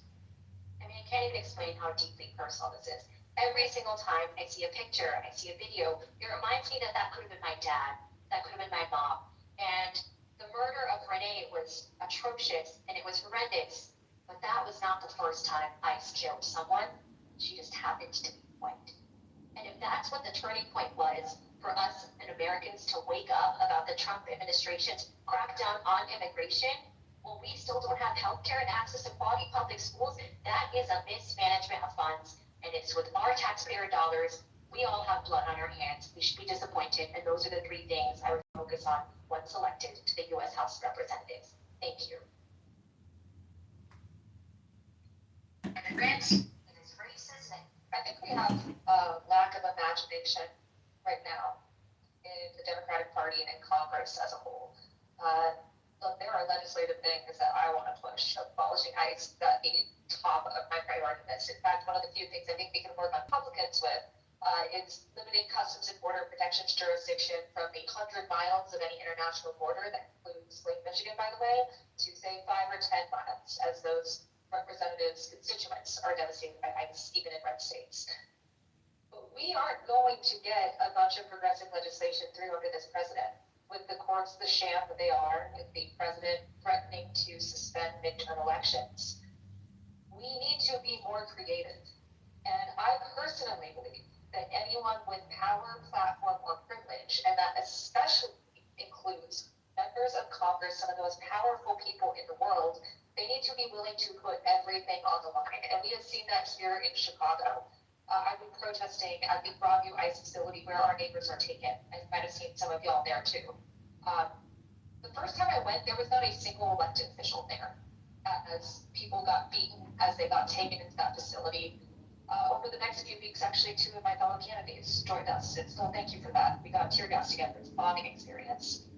I mean, I can't even explain how deeply personal this is. Every single time I see a picture, I see a video, it reminds me that that could have been my dad, that could have been my mom. And the murder of Renee was atrocious and it was horrendous, but that was not the first time ICE killed someone. She just happened to be white. And if that's what the turning point was for us and Americans to wake up about the Trump administration's crackdown on immigration, well, we still don't have healthcare and access to quality public schools. That is a mismanagement of funds, and it's with our taxpayer dollars. We all have blood on our hands. We should be disappointed, and those are the three things I would focus on once elected to the U.S. House of Representatives. Thank you. Immigrants, it is racist. I think we have a lack of imagination right now in the Democratic Party and in Congress as a whole. Look, there are legislative things that I want to push. Abolishing ICE, that being top of my priority list. In fact, one of the few things I think we can work on Republicans with is limiting Customs and Border Protection's jurisdiction from the 100 miles of any international border, that includes Lake Michigan, by the way, to say 5 or 10 miles, as those representatives' constituents are devastated by ICE, even in red states. But we aren't going to get a bunch of progressive legislation through under this president, with the courts the sham that they are, with the president threatening to suspend midterm elections. We need to be more creative. And I personally believe that anyone with power, platform, or privilege, and that especially includes members of Congress, some of the most powerful people in the world, they need to be willing to put everything on the line. And we have seen that here in Chicago. I've been protesting at the Broadview ICE facility where our neighbors are taken. I might have seen some of y'all there too. The first time I went, there was not a single elected official there as people got beaten as they got taken into that facility. Over the next few weeks, actually, 2 of my fellow candidates joined us. And so thank you for that. We got tear gas together. It's a bonding experience.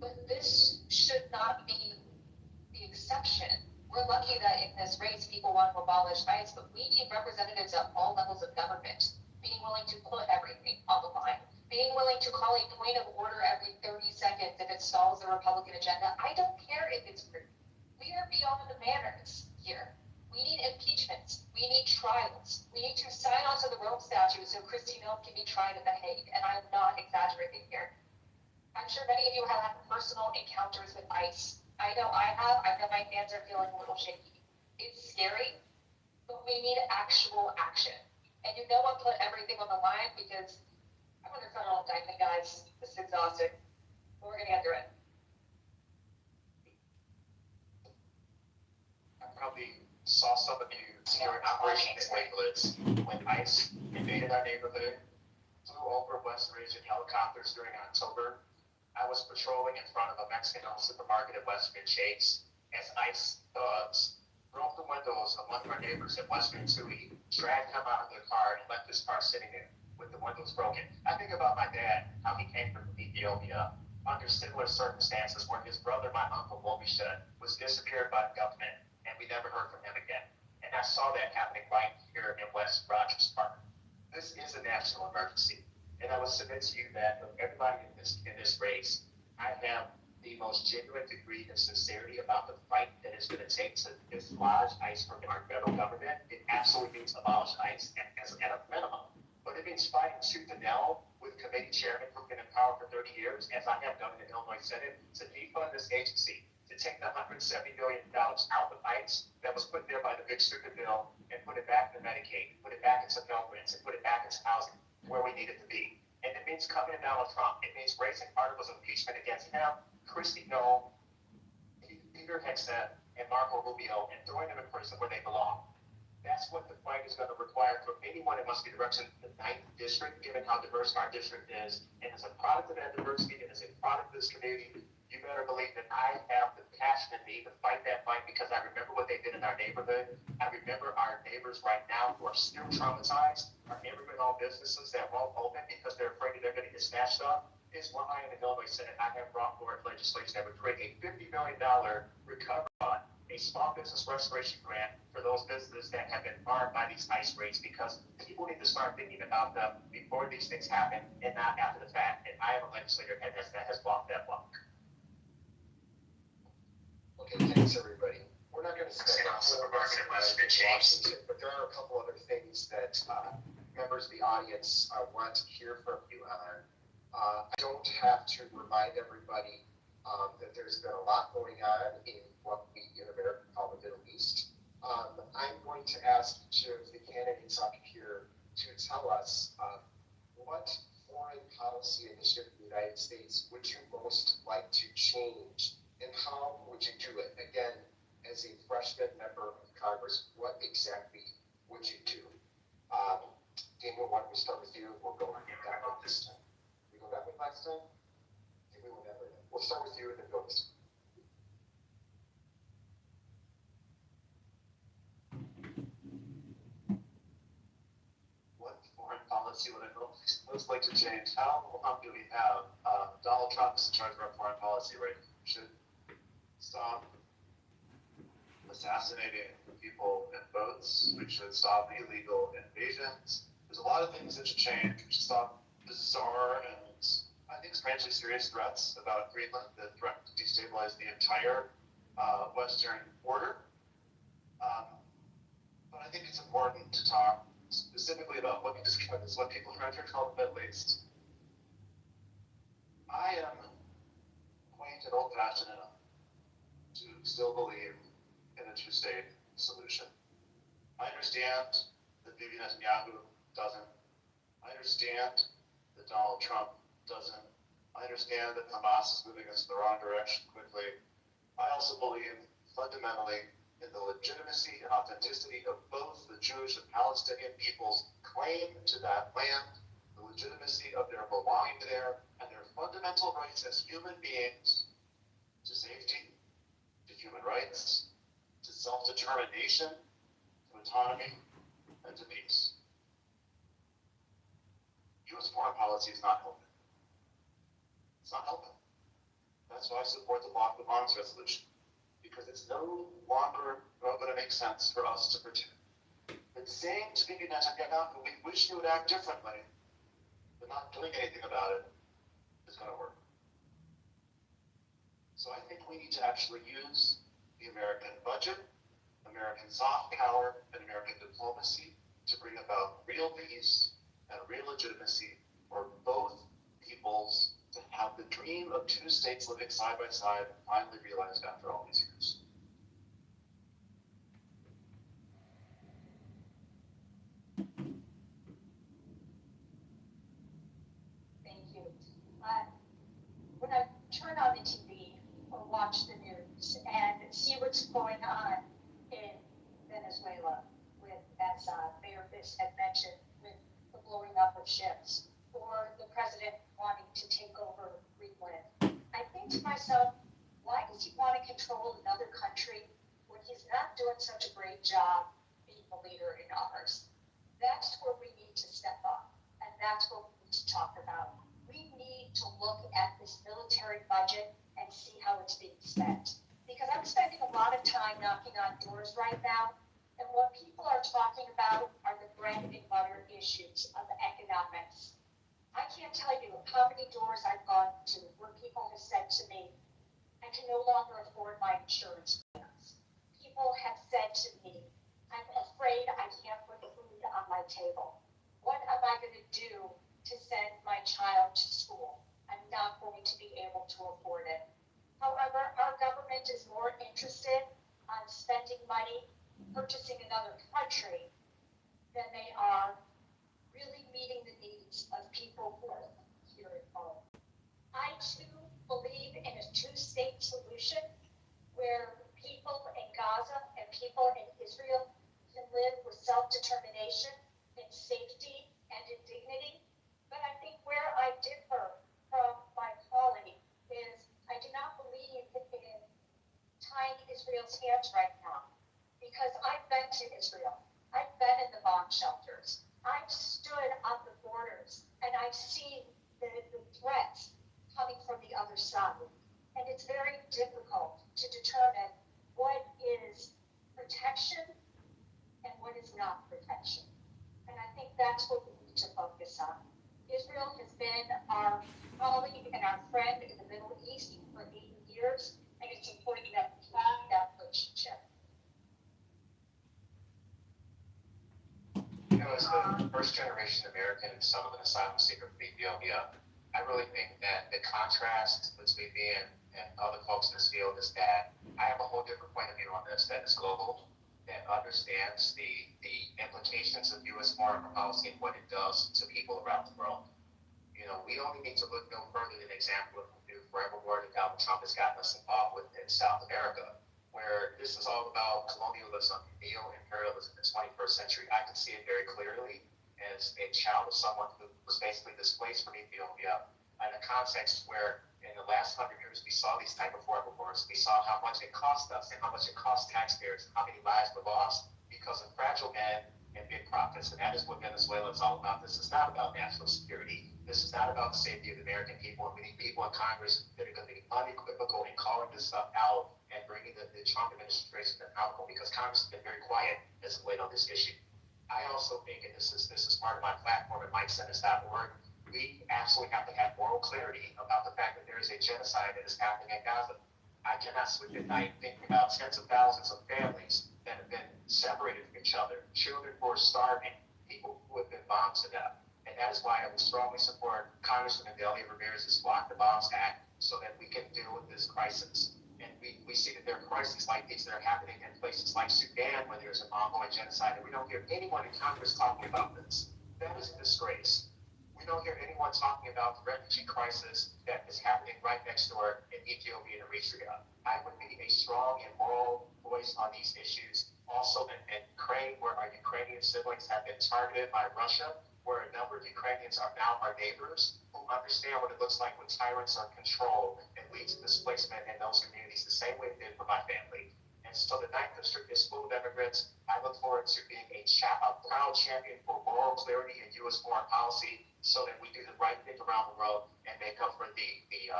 But this should not be the exception. We're lucky that in this race, people want to abolish ICE, but we need representatives at all levels of government being willing to put everything on the line, being willing to call a point of order every 30 seconds if it stalls the Republican agenda. I don't care if it's rude. We are beyond the manners here. We need impeachments. We need trials. We need to sign onto the Rome Statute so Kristi Noem can be tried at The Hague. And I'm not exaggerating here. I'm sure many of you have had personal encounters with ICE. I know I have. I know my hands are feeling a little shaky. It's scary, but we need actual action. And you know I'll put everything on the line because I'm on the phone all the time, guys. This is exhausting. But we're going to get through it. I probably saw some of you during Operation Neighborhoods when ICE invaded our neighborhood, flew over West Ridge in helicopters during October. I was patrolling in front of a Mexican-owned supermarket at Western Chase as ICE thugs broke the windows of one of our neighbors at Western Tui, dragged him out of the car, and left his car sitting there with the windows broken. I think about my dad, how he came from Ethiopia under similar circumstances where his brother, my uncle Wobisha, was disappeared by the government, and we never heard from him again. And I saw that happening right here in West Rogers Park. This is a national emergency. And I would submit to you that of everybody in this race, I have the most genuine degree of sincerity about the fight that it's going to take to dislodge ICE from our federal government. It absolutely means abolish ICE at a minimum. But it means fighting tooth and nail with committee chairman who've been in power for 30 years, as I have done in the Illinois Senate, to defund this agency, to take the $170 billion out of ICE that was put there by the big stupid bill and put it back into Medicaid, put it back into Pell Grants, and put it back into housing where we need it to be. And it means coming to Donald Trump. It means raising articles of impeachment against him, Kristi Noem, Peter Hegseth, and Marco Rubio, and throwing them in prison where they belong. That's what the fight is going to require from anyone that must be represented in the 9th district, given how diverse our district is. And as a product of that diversity, and as a product of this community, you better believe that I have the passion in me to fight that fight because I remember what they did in our neighborhood. I remember our neighbors right now who are still traumatized, our neighborhood-owned businesses that won't open because they're afraid that they're going to get snatched up. Is why in the Illinois Senate I have brought forward legislation that would create a $50 million recovery fund, a small business restoration grant for those businesses that have been harmed by these ICE raids, because people need to start thinking about them before these things happen and not after the fact. And I am a legislator that has walked that walk. Okay, thanks everybody. We're not going to spend a whole lot of time in Washington, but there are a couple other things that members of the audience want to hear from you on. I don't have to remind everybody that there's been a lot going on in what we in America call the Middle East. I'm going to ask each of the candidates up here to tell us what foreign policy initiative in the United States would you most like to change, and how would you do it? Again, as a freshman member of Congress, what exactly would you do? Daniel, why don't we start with you? We'll go on that one this time. We go that way last time? I think we went that way. We'll start with you and then go this way. What foreign policy would I most like to change? How do we have Donald Trump is in charge of our foreign policy, right? We should stop assassinating people in boats. We should stop illegal invasions. There's a lot of things that should change. We should stop bizarre and I think strangely serious threats about Greenland, the threat to destabilize the entire Western border. But I think it's important to talk specifically about what we describe as what people around here call the Middle East. I am quaint and old-fashioned enough to still believe in a two-state solution. I understand that Bibi Netanyahu doesn't. I understand that Donald Trump doesn't. I understand that Hamas is moving us in the wrong direction quickly. I also believe fundamentally in the legitimacy and authenticity of both the Jewish and Palestinian people's claim to that land, the legitimacy of their belonging there, and their fundamental rights as human beings to safety, to human rights, to self-determination, to autonomy, and to peace. U.S. foreign policy is not helping. It's not helping. That's why I support the block of arms resolution, because it's no longer going to make sense for us to pretend that saying to Bibi Netanyahu, we wish you would act differently, but not doing anything about it is going to work. So I think we need to actually use the American budget, American soft power and American diplomacy to bring about real peace and real legitimacy for both peoples to have the dream of two states living side by side finally realized after all these years. Thank you. When I turn on the TV or watch the news and see what's going on in Venezuela with, as Mayor Fisk had mentioned, with the blowing up of ships, or the president wanting to take over Greenland, I think to myself, why does he want to control another country when he's not doing such a great job being the leader in ours? That's where we need to step up, and that's what we need to talk about. We need to look at this military budget and see how it's being spent. Because I'm spending a lot of time knocking on doors right now, and what people are talking about are the bread and butter issues of economics. I can't tell you how many doors I've gone to where people have said to me, I can no longer afford my insurance plans. People have said to me, I'm afraid I can't put food on my table. What am I going to do to send my child to school? I'm not going to be able to afford it. However, our government is more interested on spending money, purchasing another country, than they are really meeting the needs of people who are here at home. I too believe in a two-state solution where people in Gaza and people in Israel can live with self-determination, in safety, and in dignity. But I think where I differ from my colleague is I do not believe in tying Israel's hands right now, because I've been to Israel. I've been in the bomb shelters. I've stood on the borders, and I've seen the threats coming from the other side. And it's very difficult to determine what is protection and what is not protection. And I think that's what we need to focus on. Israel has been our colleague and our friend in the Middle East for 80 years, and it's important that we keep that relationship. You know, as the first generation American son of an asylum seeker from Ethiopia, I really think that the contrast between me and other folks in this field is that I have a whole different point of view on this that is global, that understands the implications of U.S. foreign policy and what it does to people around the world. You know, we only need to look no further than an example of the new forever war that Donald Trump has gotten us involved with in South America, where this is all about colonialism, neo-imperialism in the 21st century. I can see it very clearly as a child of someone who was basically displaced from Ethiopia in a context where in the last 100 years we saw these type of forever wars. We saw how much it cost us and how much it cost taxpayers, how many lives were lost because of fragile men and big profits. And that is what Venezuela is all about. This is not about national security. This is not about the safety of the American people. And we need people in Congress that are going to be unequivocal in calling this stuff out and bringing the Trump administration accountable, because Congress has been very quiet as of late on this issue. I also think, and this is part of my platform at MikeSenders.org, we absolutely have to have moral clarity about the fact that there is a genocide that is happening in Gaza. I cannot sleep at night thinking about tens of thousands of families that have been separated from each other, children who are starving, people who have been bombed to death. And that is why I would strongly support Congressman Delia Ramirez's Block the Bombs Act so that we can deal with this crisis. And we see that there are crises like these that are happening in places like Sudan, where there's an ongoing genocide, and we don't hear anyone in Congress talking about this. That is a disgrace. We don't hear anyone talking about the refugee crisis that is happening right next door in Ethiopia and Eritrea. I would be a strong and moral voice on these issues. Also in Ukraine, where our Ukrainian siblings have been targeted by Russia, where a number of Ukrainians are now our neighbors who understand what it looks like when tyrants are controlled and lead to displacement in those communities the same way it did for my family. And so the 9th District is full of immigrants. I look forward to being a proud champion for moral clarity in U.S. foreign policy so that we do the right thing around the world and make up for the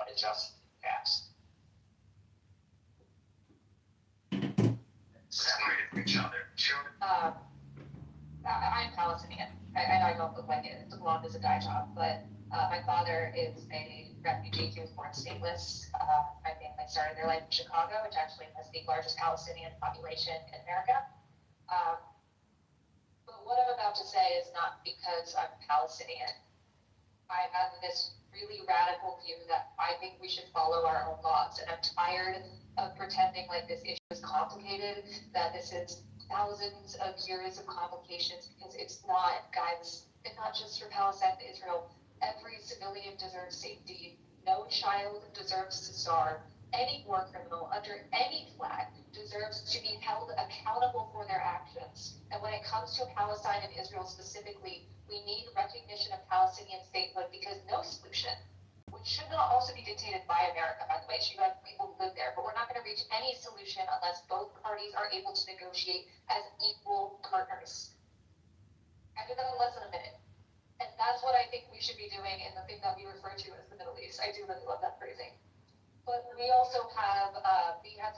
injustice past. Separated from each other. Children. I'm Palestinian. I don't look like it. The blonde is a dye job, but my father is a refugee. He was born stateless. My family and started their life in Chicago, which actually has the largest Palestinian population in America. But what I'm about to say is not because I'm Palestinian. I have this really radical view that I think we should follow our own laws, and I'm tired of pretending like this issue is complicated, that this is thousands of years of complications, because it's not, guys. It's not just for Palestine and Israel. Every civilian deserves safety. No child deserves to starve. Any war criminal under any flag deserves to be held accountable for their actions. And when it comes to Palestine and Israel specifically, we need recognition of Palestinian statehood, because no solution, which should not also be dictated by America, by the way, should have people who live there, but we're not going to reach any solution unless both parties are able to negotiate as equal partners. I did that in less than a minute. And that's what I think we should be doing in the thing that we refer to as the Middle East. I do really love that phrasing. But we also have, we have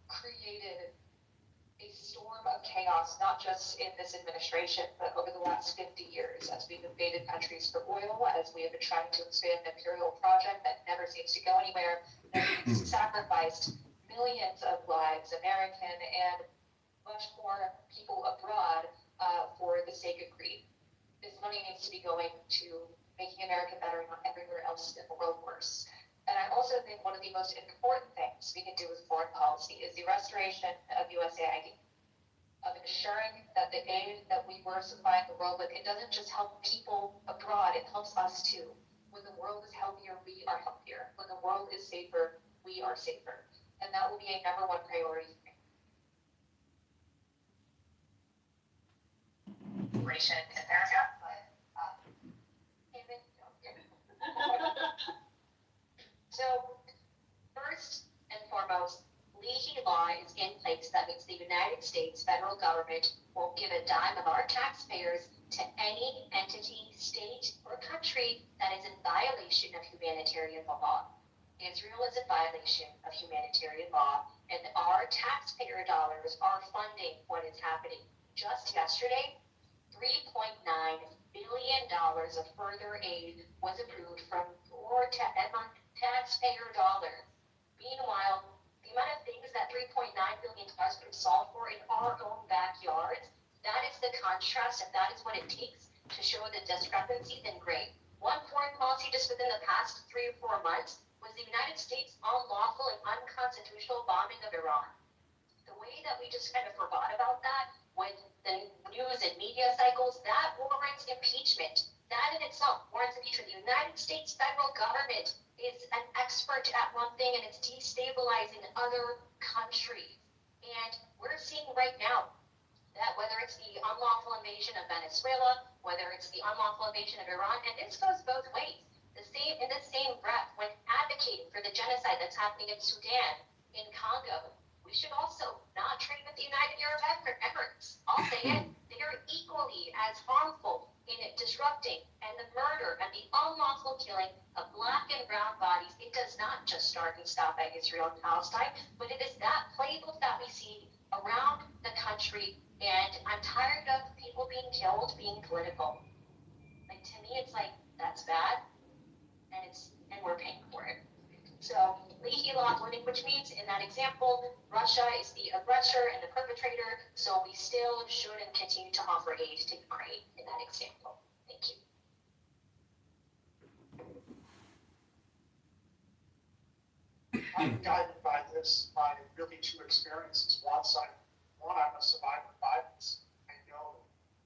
created a storm of chaos, not just in this administration, but over the last 50 years, as we've invaded countries for oil, as we have been trying to expand an imperial project that never seems to go anywhere, that we've sacrificed millions of lives, American and much more people abroad, for the sake of greed. This money needs to be going to making America better, not everywhere else in the world worse. And I also think one of the most important things we can do with foreign policy is the restoration of USAID, of ensuring that the aid that we were supplying the world with, it doesn't just help people abroad, it helps us too. When the world is healthier, we are healthier. When the world is safer, we are safer. And that will be a #1 priority for me. In America, but So, first and foremost, legal law is in place that means the United States federal government won't give a dime of our taxpayers to any entity, state, or country that is in violation of humanitarian law. Israel is in violation of humanitarian law, and our taxpayer dollars are funding what is happening. Just yesterday, $3.9 billion of further aid was approved from your taxpayer dollars. Meanwhile, the amount of things that $3.9 billion could solve for in our own backyards, that is the contrast, and that is what it takes to show the discrepancy, then great. One foreign policy just within the past 3 or 4 months was the United States' unlawful and unconstitutional bombing of Iran. The way that we just kind of forgot about that with the news and media cycles, that warrants impeachment. That in itself warrants impeachment. The United States federal government is an expert at one thing, and it's destabilizing other countries. And we're seeing right now that whether it's the unlawful invasion of Venezuela, whether it's the unlawful invasion of Iran, and this goes both ways. In the same breath, when advocating for the genocide that's happening in Sudan, in Congo, we should also not trade with the United Arab Emirates. I'll say it, they are equally as harmful in disrupting and the murder and the unlawful killing of black and brown bodies. It does not just start and stop at Israel and Palestine, but it is that playbook that we see around the country, and I'm tired of people being killed being political. Like, to me, it's like, that's bad, and we're paying for it. So, leaky law winning, which means in that example, Russia is the aggressor and the perpetrator, so we still should and continue to offer aid to Ukraine in that example. Thank you. I'm guided by this, by really 2 experiences. One, I'm a survivor of violence. I know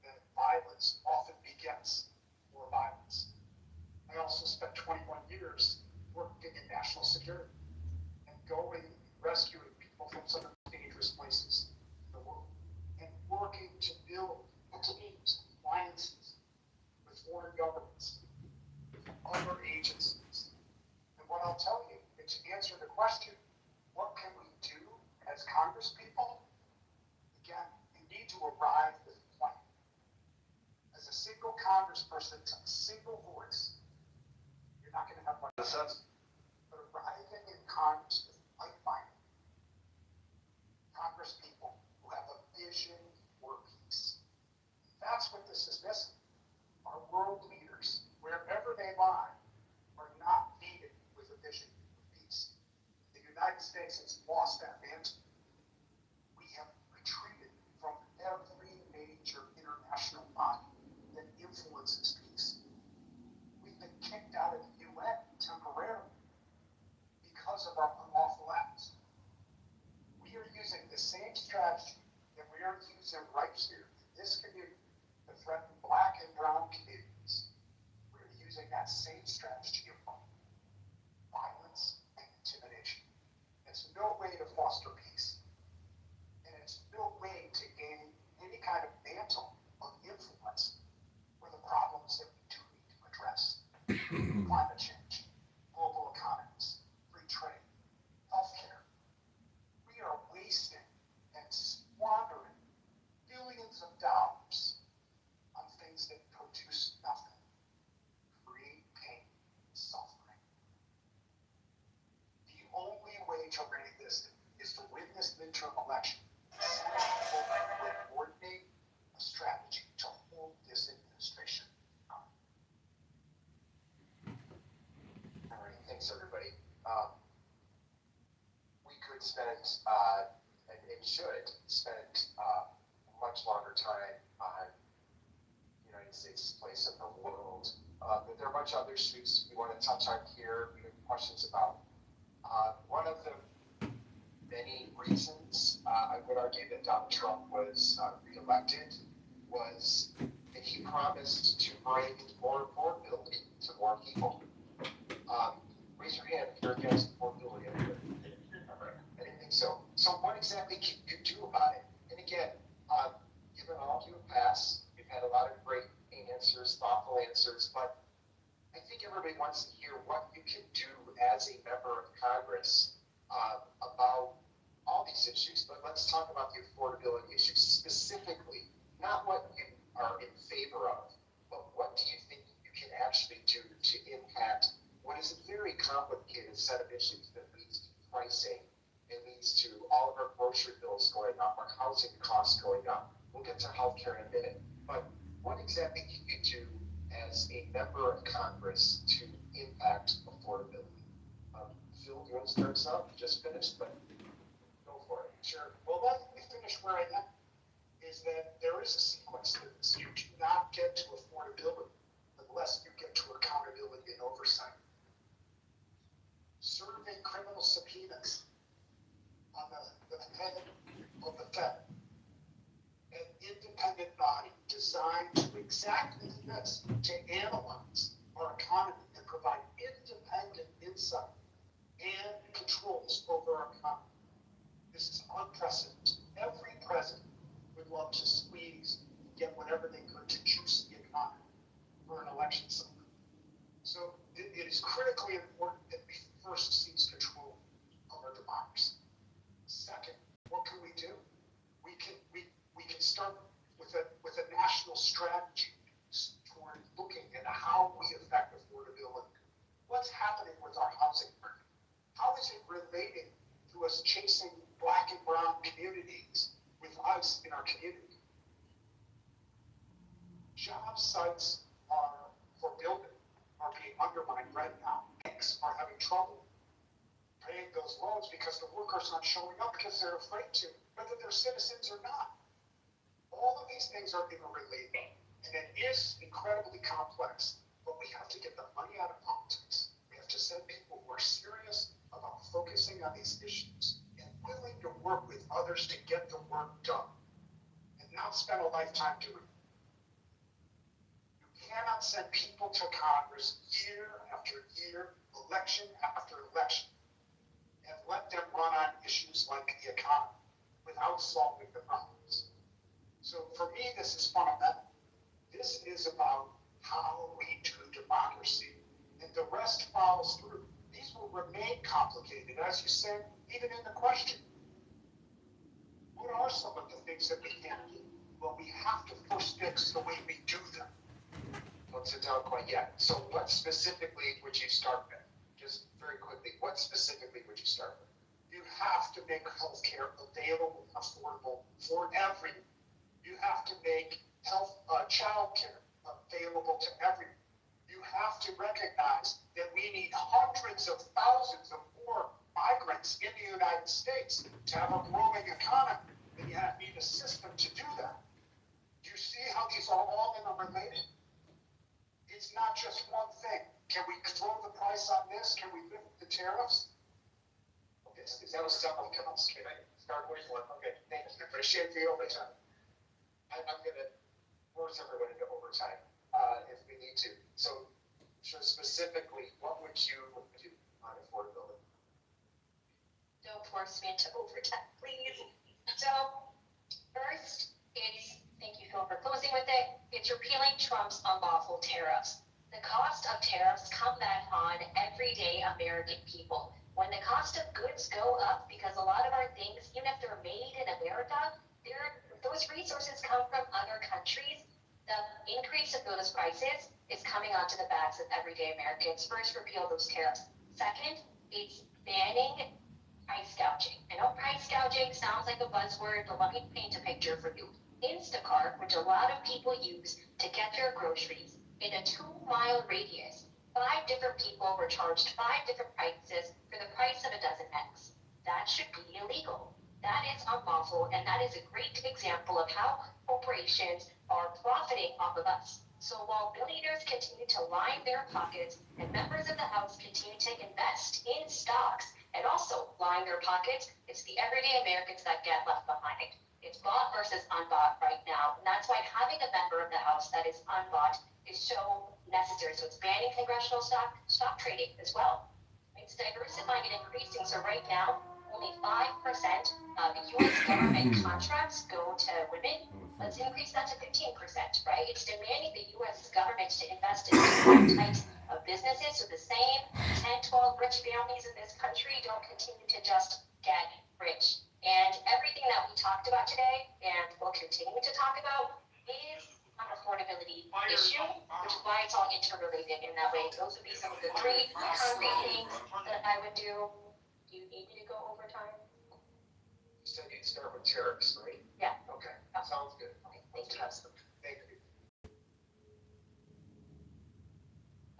that violence often begets more violence. I also spent 21 years working in national security and going and rescuing people from some of the dangerous places in the world, and working to build teams, alliances with foreign governments, with other agencies. And what I'll tell you, to answer the question, what can we do as Congresspeople? Again, you need to arrive with a plan. As a single Congressperson, a single voice, you're not going to have much sense. But arriving in Congress with like-minded Congresspeople who have a vision for peace. That's what this is missing. Our world leaders, wherever they lie, are not needed with a vision for peace. The United States Kansas lost that mantle. We have retreated from every major international body that influences peace. We've been kicked out of the UN temporarily because of our unlawful acts. We are using the same strategy that we are using right here in this community to threaten black and brown communities. We're using that same strategy of violence and intimidation. It's no way to foster peace. And it's no way to gain any kind of mantle of influence for the problems that we do need to address. Climate change, global economies, free trade, healthcare. We are wasting and squandering billions of dollars on things that produce nothing, create pain, suffering. The only way to remedy this is to win this midterm election. Will coordinate a strategy to hold this administration up. All right, thanks, everybody. We could spend, and should spend much longer time on the United States' place in the world. But there are a bunch of other issues we want to touch on here, we have questions about. One of the many reasons I would argue that Donald Trump was reelected was that he promised to bring more affordability to more people. Raise your hand if you're against affordability. I didn't think so. So what exactly can you do about it? And again, given all you have passed, you've had a lot of great answers, thoughtful answers, but I think everybody wants to hear what you can do as a member of Congress about all these issues. But let's talk about the affordability issues specifically, not what you are in favor of, but what do you think you can actually do to impact what is a very complicated set of issues that leads to pricing and leads to all of our grocery bills going up, our housing costs going up. We'll get to healthcare in a minute, but what exactly can you do as a member of Congress to impact affordability? Phil, do you want to start us out? You just finished, but go for it. Sure. Well, let me finish where I am. Is that there is a sequence to this. You do not get to affordability unless you get to accountability and oversight. Serving criminal subpoenas on the head of the Fed, an independent body designed to exactly this, to analyze our economy and provide independent insight and controls over our economy. This is unprecedented. Every president would love to squeeze and get whatever they could to juice the economy for an election cycle. So it is critically important that we first seize control of our democracy. Second, what can we do? We can start with a national strategy toward looking at how we affect affordability. What's happening with our housing market? How is it relating to us chasing black and brown communities with ICE in our community? Job sites for building are being undermined right now. Banks are having trouble paying those loans because the workers aren't showing up because they're afraid to, whether they're citizens or not. All of these things are interrelated, and it is incredibly complex, but we have to get the money out of politics. We have to send people who are serious about focusing on these issues and willing to work with others to get the work done and not spend a lifetime doing it. You cannot send people to Congress year after year, election after election, and let them run on issues like the economy without solving the problems. So for me, this is fundamental. This is about how we do democracy, and the rest follows through. These will remain complicated, as you said, even in the question. What are some of the things that we can't do? Well, we have to first fix the way we do them. Don't sit down quite yet. So what specifically would you start with? Just very quickly, what specifically would you start with? You have to make healthcare available and affordable for everyone. You have to make child care available to everyone. You have to recognize that we need hundreds of thousands of more migrant immigrants in the United States to have a growing economy, then you need a system to do that. Do you see how these are all interrelated? It's not just one thing. Can we control the price on this? Can we lift the tariffs? Okay, so that was several counts. Can I start with one? Okay, thank you. Appreciate the overtime. I'm gonna force everyone into overtime, if we need to. So specifically, what would you do on affordability? Don't force me into overtime, please. So, first, thank you, Phil, for closing with it. It's repealing Trump's unlawful tariffs. The cost of tariffs come back on everyday American people. When the cost of goods go up, because a lot of our things, even if they're made in America, those resources come from other countries. The increase of those prices is coming onto the backs of everyday Americans. First, repeal those tariffs. Second, it's banning price gouging. I know price gouging sounds like a buzzword, but let me paint a picture for you. Instacart, which a lot of people use to get their groceries, in a 2-mile radius, 5 different people were charged 5 different prices for the price of a dozen eggs. That should be illegal. That is unlawful, and that is a great example of how corporations are profiting off of us. So while billionaires continue to line their pockets and members of the House continue to invest in stocks and also line their pockets, it's the everyday Americans that get left behind. It's bought versus unbought right now, and that's why having a member of the House that is unbought is so necessary. So it's banning congressional stock trading as well. It's diversifying and increasing. So right now, only 5% of U.S. government contracts go to women. Let's increase that to 15%, right? It's demanding the U.S. government to invest in different types of businesses so the same 10, 12 rich families in this country don't continue to just get rich. And everything that we talked about today and will continue to talk about is an affordability issue, which is why it's all interrelated in that way. Those would be some of the 3 concrete things that I would do. Do you need me to go overtime? You said you'd start with tariffs, right? Yeah. Okay, sounds good. Okay, thank you. Thank you.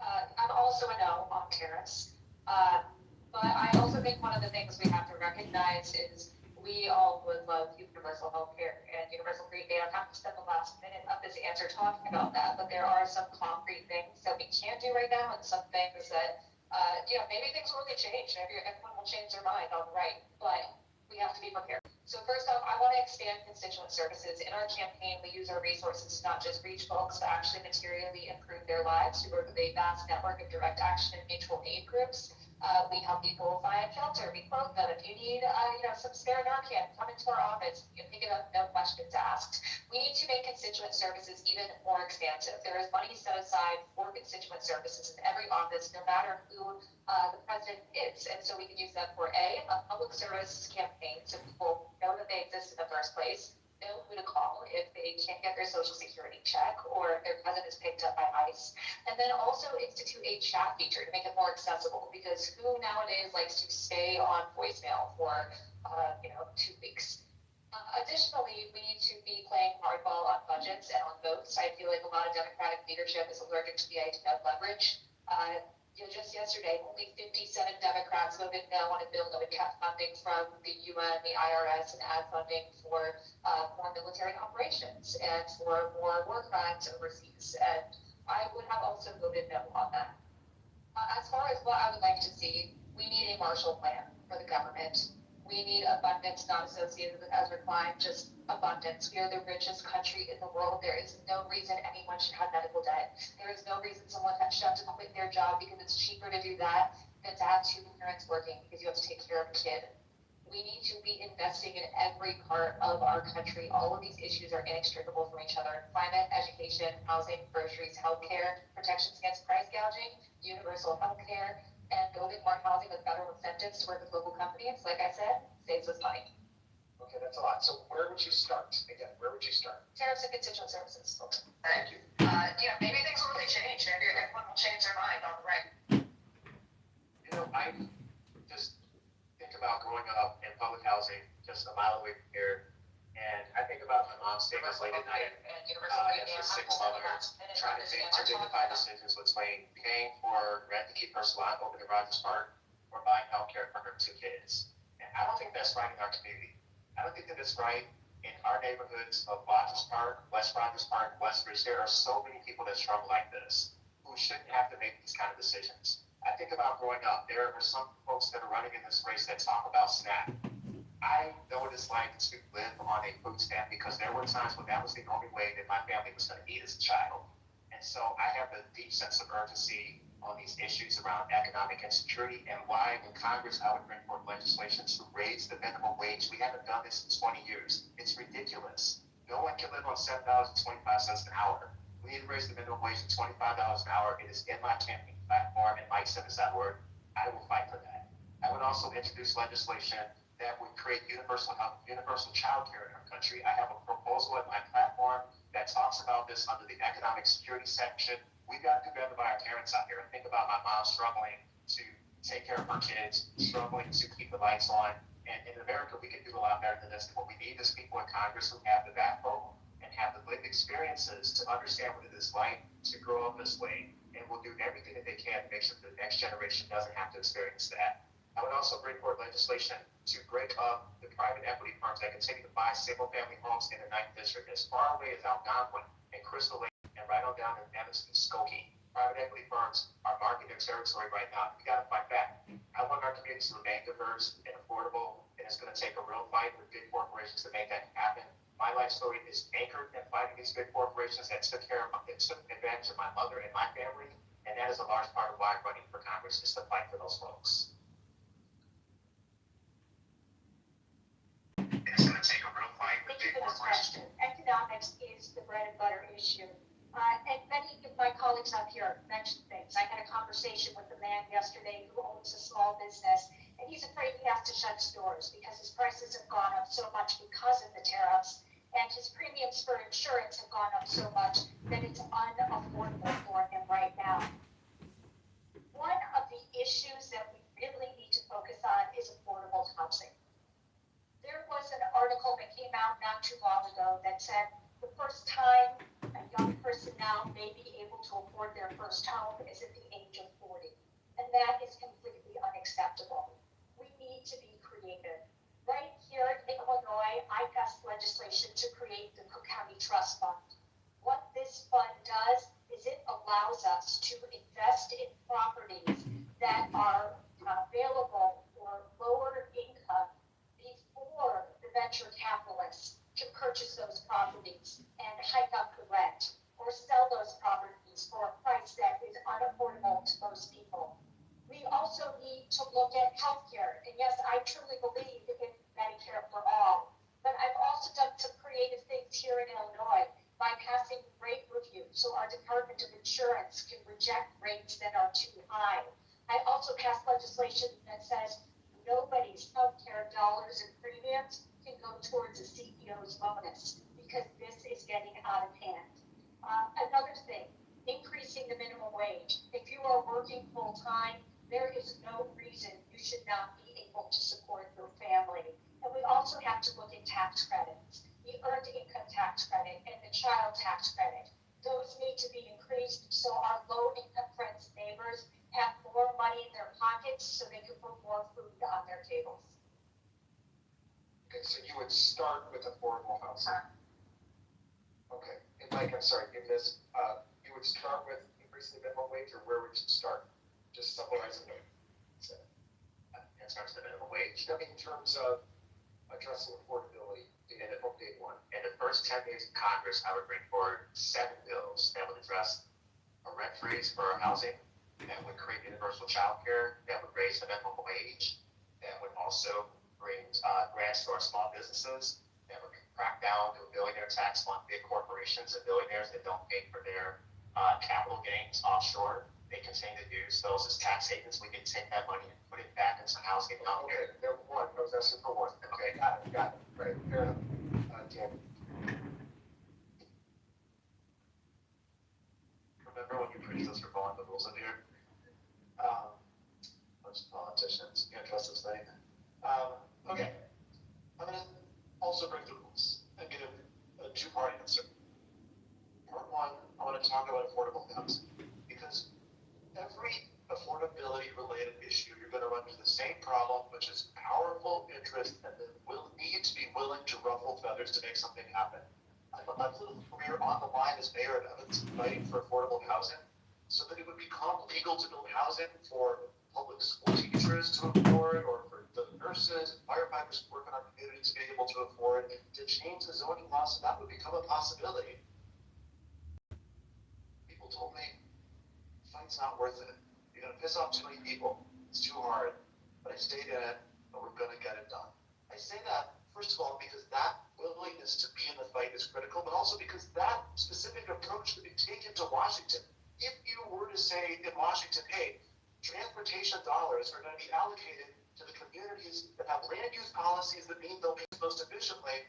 I'm also a no on tariffs. But I also think one of the things we have to recognize is we all would love universal health care and universal free day. I'm happy to spend the last minute of this answer talking about that, but there are some concrete things that we can't do right now and some things that, maybe things will really change. Maybe everyone will change their mind on the right, but we have to be prepared. So first off, I want to expand constituent services. In our campaign, we use our resources to not just reach folks, but actually materially improve their lives. We work with a vast network of direct action and mutual aid groups. We help people find shelter. We quote them. If you need, some spare Narcan, come into our office. You can pick it up, no questions asked. We need to make constituent services even more expansive. There is money set aside for constituent services in every office, no matter who the president is. And so we can use that for a public service campaign, so people know that they exist in the first place, know who to call if they can't get their social security check or if their cousin is picked up by ICE. And then also institute a chat feature to make it more accessible, because who nowadays likes to stay on voicemail for 2 weeks? Additionally, we need to be playing hardball on budgets and on votes. I feel like a lot of Democratic leadership is allergic to the idea of leverage. Just yesterday, only 57 Democrats voted no on a bill that would cut funding from the UN, the IRS, and add funding for more military operations and for more war crimes overseas. And I would have also voted no on that. As far as what I would like to see, we need a Marshall Plan for the government. We need abundance, not associated with Ezra Klein, just abundance. We are the richest country in the world. There is no reason anyone should have medical debt. There is no reason someone should have to quit their job because it's cheaper to do that than to have 2 parents working because you have to take care of a kid. We need to be investing in every part of our country. All of these issues are inextricable from each other. Climate, education, housing, groceries, healthcare, protections against price gouging, universal healthcare, and building more housing with federal incentives to work with local companies, like I said, saves us money. Okay, that's a lot. So where would you start? Again, where would you start? Tariffs and constituent services. Thank you. Maybe things will really change. Maybe everyone will change their mind on the right. I just think about growing up in public housing just a mile away from here, and I think about my mom staying up late at night as a single mother, trying to make hard to decisions between paying for rent to keep her salon open in Rogers Park for buying healthcare for her 2 kids. And I don't think that's right in our community. I don't think that it's right in our neighborhoods of Rogers Park, West Rogers Park, Westbridge. There are so many people that struggle like this who shouldn't have to make these kind of decisions. I think about growing up, there are some folks that are running in this race that talk about SNAP. I know what it's like to live on a food stamp because there were times when that was the only way that my family was going to eat as a child. And so I have a deep sense of urgency on these issues around economic insecurity and why in Congress I would bring forth legislation to raise the minimum wage. We haven't done this in 20 years. It's ridiculous. No one can live on $7.25 an hour. We need to raise the minimum wage to $25 an hour. It is in my campaign platform and Mike said that word. I will fight for that. I would also introduce legislation that would create universal health, universal child care in our country. I have a proposal in my platform that talks about this under the economic security section. We've got to do better by our parents out here. And think about my mom struggling to take care of her kids, struggling to keep the lights on. And in America, we can do a lot better than this. What we need is people in Congress who have the backbone and have the lived experiences to understand what it is like to grow up this way. And will do everything that they can to make sure that the next generation doesn't have to experience that. I would also bring forward legislation to break up the private equity firms that continue to buy single-family homes in the 9th District as far away as Algonquin and Crystal Lake and right on down in Evanston, Skokie. Private equity firms are marking their territory right now. We got to fight back. I want our communities to remain diverse and affordable, and it's going to take a real fight with big corporations to make that happen. My life story is anchored in fighting these big corporations that took advantage of my mother and my family, and that is a large part of why I'm running for Congress, is to fight for those folks. It's going to take a real fight with Thank you big for this corporations. question. Economics is the bread and butter issue. And many of my colleagues up here mentioned things. I had a conversation with a man yesterday who owns a small business, and he's afraid he has to shut his doors because his prices have gone up so much because of the tariffs, and his premiums for insurance have gone up so much that it's unaffordable for him right now. One of the issues that we really need to focus on is affordable housing. There was an article that came out not too long ago that said the first time a young person now may be able to afford their first home is at the age of 40. And that is completely unacceptable. We need to be creative. Right here in Illinois, I passed legislation to create the Cook County Trust Fund. What this fund does is it allows us to invest in properties that are available for lower income before the venture capitalists can purchase those properties and hike up the rent or sell those properties for a price that is unaffordable to most people. We also need to look at healthcare. And yes, I truly believe in Medicare for all. But I've also done some creative things here in Illinois by passing rate review so our Department of Insurance can reject rates that are too high. I also passed legislation that says nobody's healthcare dollars and premiums can go towards a CEO's bonus because this is getting out of hand. Another thing, increasing the minimum wage. If you are working full time, there is no reason you should not be able to support your family. And we also have to look at tax credits, the earned income tax credit and the child tax credit. Those need to be increased so our low income friends and neighbors have more money in their pockets so they can put more food on their tables. Okay, so you would start with affordable housing. Okay, and Mike, I'm sorry, you missed, you would start with increasing the minimum wage, or where would you start? Just summarizing it. In terms of the minimum wage, I mean, in terms of addressing affordability, in a big one. in the first 10 days of Congress, I would bring forward 7 bills that would address a rent freeze for our housing, that would create universal child care, that would raise the minimum wage, that would also bring grants to our small businesses, that would crack down to a billionaire tax on big corporations and billionaires that don't pay for their capital gains offshore. They continue to use those as tax havens. We can take that money and put it back into housing and healthcare. Okay, there one, I was asking for one. Okay, got it, right, fair enough. Dan, Remember when you preached us for following the rules in here? Bunch of politicians, you can't trust this thing. Okay, I'm gonna also break the rules and give a two-part answer. Part one, I want to talk about affordable housing because every affordability-related issue you're going to run run into the same problem, which is powerful interest and the need to be willing to ruffle feathers to make something happen. I've lived a career on the line as mayor of Evanston fighting for affordable housing so that it would become legal to build housing for public school teachers to afford, or for the nurses and firefighters who work in our community to be able to afford, to change the zoning law so that would become a possibility. People told me, fight's not worth it. You're gonna piss off too many people. It's too hard. But I stayed in it, and we're gonna get it done. I say that, first of all, because that willingness to be in the fight is critical, but also because that specific approach could be taken to Washington. If you were to say in Washington, hey, transportation dollars are going to be allocated to the communities that have land use policies that mean they'll be used most efficiently,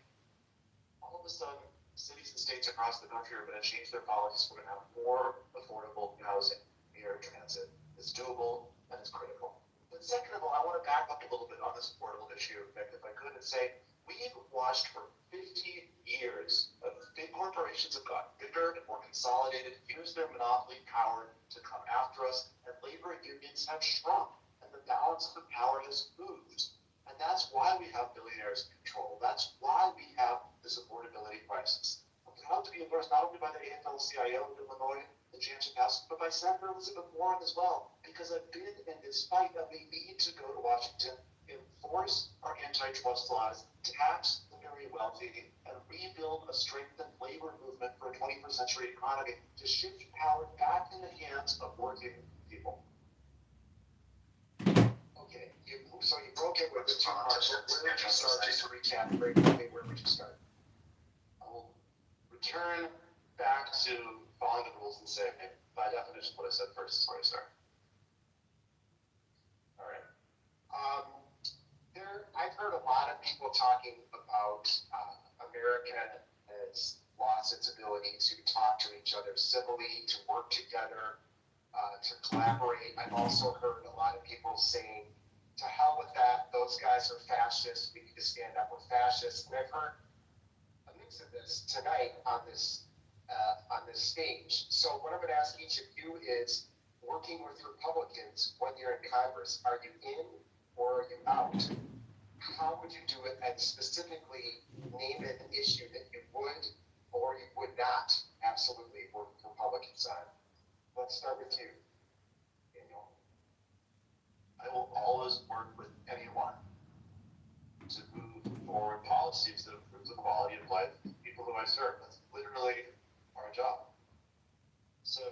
all of a sudden, cities and states across the country are going to change their policies. We're going to have more affordable housing near transit. It's doable and it's critical. But second of all, I want to back up a little bit on this affordable issue, if I could, and say we've watched for 50 years of big corporations have gotten bigger and more consolidated, used their monopoly power to come after us, and labor unions have shrunk, and the balance of the power has moved. And that's why we have billionaires in control. That's why we have this affordability crisis. I'm proud to be endorsed not only by the AFL-CIO in Illinois, the Jansen House, but by Senator Elizabeth Warren as well, because I've been in this fight that we need to go to Washington, enforce our antitrust laws, tax the very wealthy, and rebuild a strengthened labor movement for a 21st century economy to shift power back in the hands of working people. Okay, so you broke it with the two parts. Where would you start? Just to recap very quickly, where would you start? I will return back to following the rules and say, by definition, what I said first is where I start. All right. I've heard a lot of people talking about America has lost its ability to talk to each other civilly, to work together, to collaborate. I've also heard a lot of people saying, to hell with that, those guys are fascists, we need to stand up with fascists. And I've heard a mix of this tonight on this stage. So what I'm going to ask each of you is, working with Republicans when you're in Congress, are you in or are you out? How would you do it, and specifically name an issue that you would or you would not absolutely work with Republicans on? Let's start with you, Daniel. I will always work with anyone to move forward policies that improve the quality of life of people who I serve. That's literally our job. So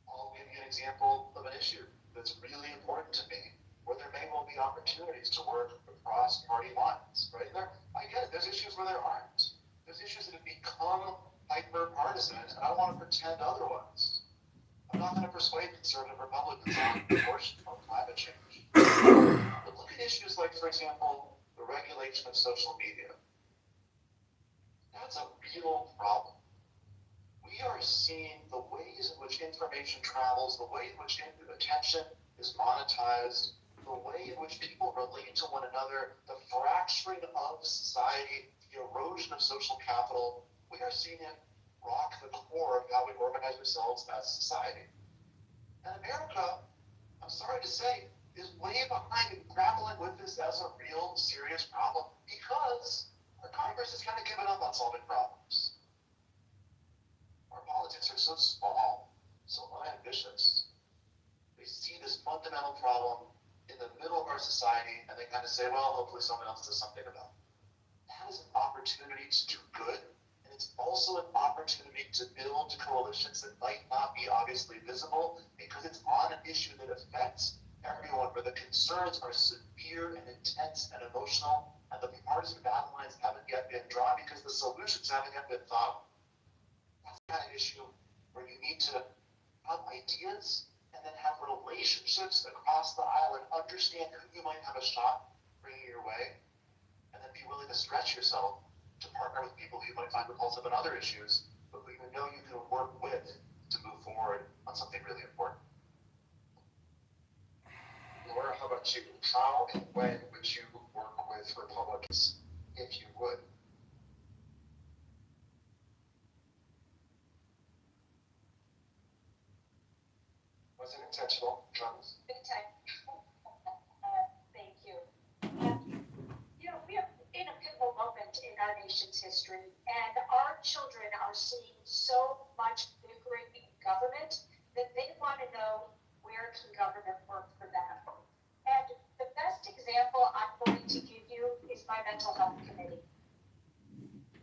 I'll give you an example of an issue that's really important to me, where there may well be opportunities to work across party lines, right? I get it, there's issues where there aren't. There's issues that have become hyper-partisan, and I don't want to pretend otherwise. I'm not going to persuade conservative Republicans on abortion or climate change. But look at issues like, for example, the regulation of social media. That's a real problem. We are seeing the ways in which information travels, the way in which attention is monetized, the way in which people relate to one another, the fracturing of society, the erosion of social capital. We are seeing it rock the core of how we organize ourselves as a society. And America, I'm sorry to say, is way behind in grappling with this as a real, serious problem, because our Congress has kind of given up on solving problems. Our politics are so small, so unambitious. They see this fundamental problem in the middle of our society, and they kind of say, well, hopefully someone else does something about it. That is an opportunity to do good, and it's also an opportunity to build coalitions that might not be obviously visible, because it's on an issue that affects everyone, where the concerns are severe and intense and emotional, and the partisan battle lines haven't yet been drawn because the solutions haven't yet been thought. That's the kind of issue where you need to have ideas and then have relationships across the aisle and understand who you might have a shot bringing your way, and then be willing to stretch yourself to partner with people who you might find repulsive on other issues, but who you know you can work with to move forward on something really important. Laura, how about you? How and when would you work with Republicans, if you would? Wasn't intentional, Thomas. Big time. nation's history, and our children are seeing so much bickering in government that they want to know, where can government work for them? And the best example I'm going to give you is my mental health committee.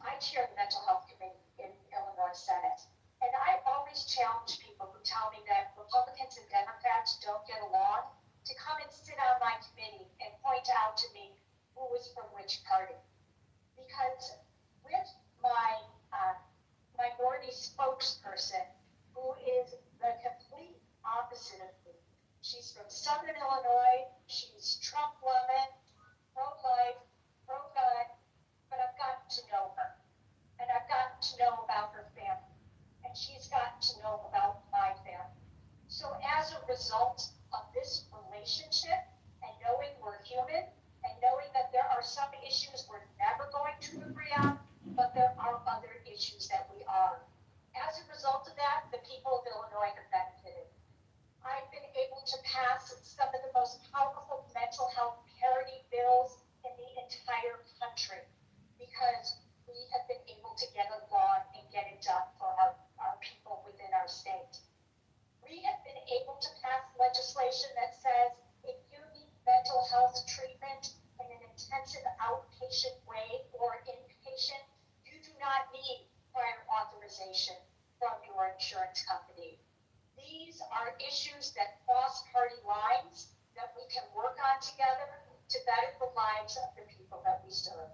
I chair the mental health committee in Illinois Senate, and I always challenge people who tell me that Republicans and Democrats don't get along to come and sit on my committee and point out to me who was from which party. Because with my minority spokesperson, who is the complete opposite of me, she's from Southern Illinois, she's Trump woman, pro-life, pro-gun, but I've gotten to know her, and I've gotten to know about her family, and she's gotten to know about my family. So as a result of this relationship, and knowing we're human, and knowing that there are some issues we're never going to agree on, but there are other issues that we are. As a result of that, the people of Illinois have benefited. I've been able to pass some of the most powerful mental health parity bills in the entire country because we have been able to get along and get it done for our people within our state. We have been able to pass legislation that says if you need mental health treatment in an intensive outpatient way or inpatient, you do not need prior authorization from your insurance company. These are issues that cross party lines that we can work on together to better the lives of the people that we serve.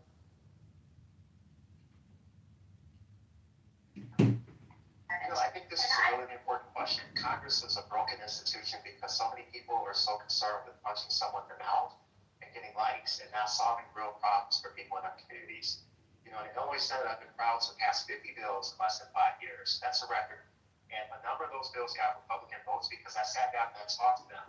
I think this is a really important question. Congress is a broken institution because so many people are so concerned with punching someone in the mouth and getting likes and not solving real problems for people in our communities. In the Illinois Senate, I've been proud to pass 50 bills in less than 5 years. That's a record. And a number of those bills got Republican votes because I sat down and I talked to them.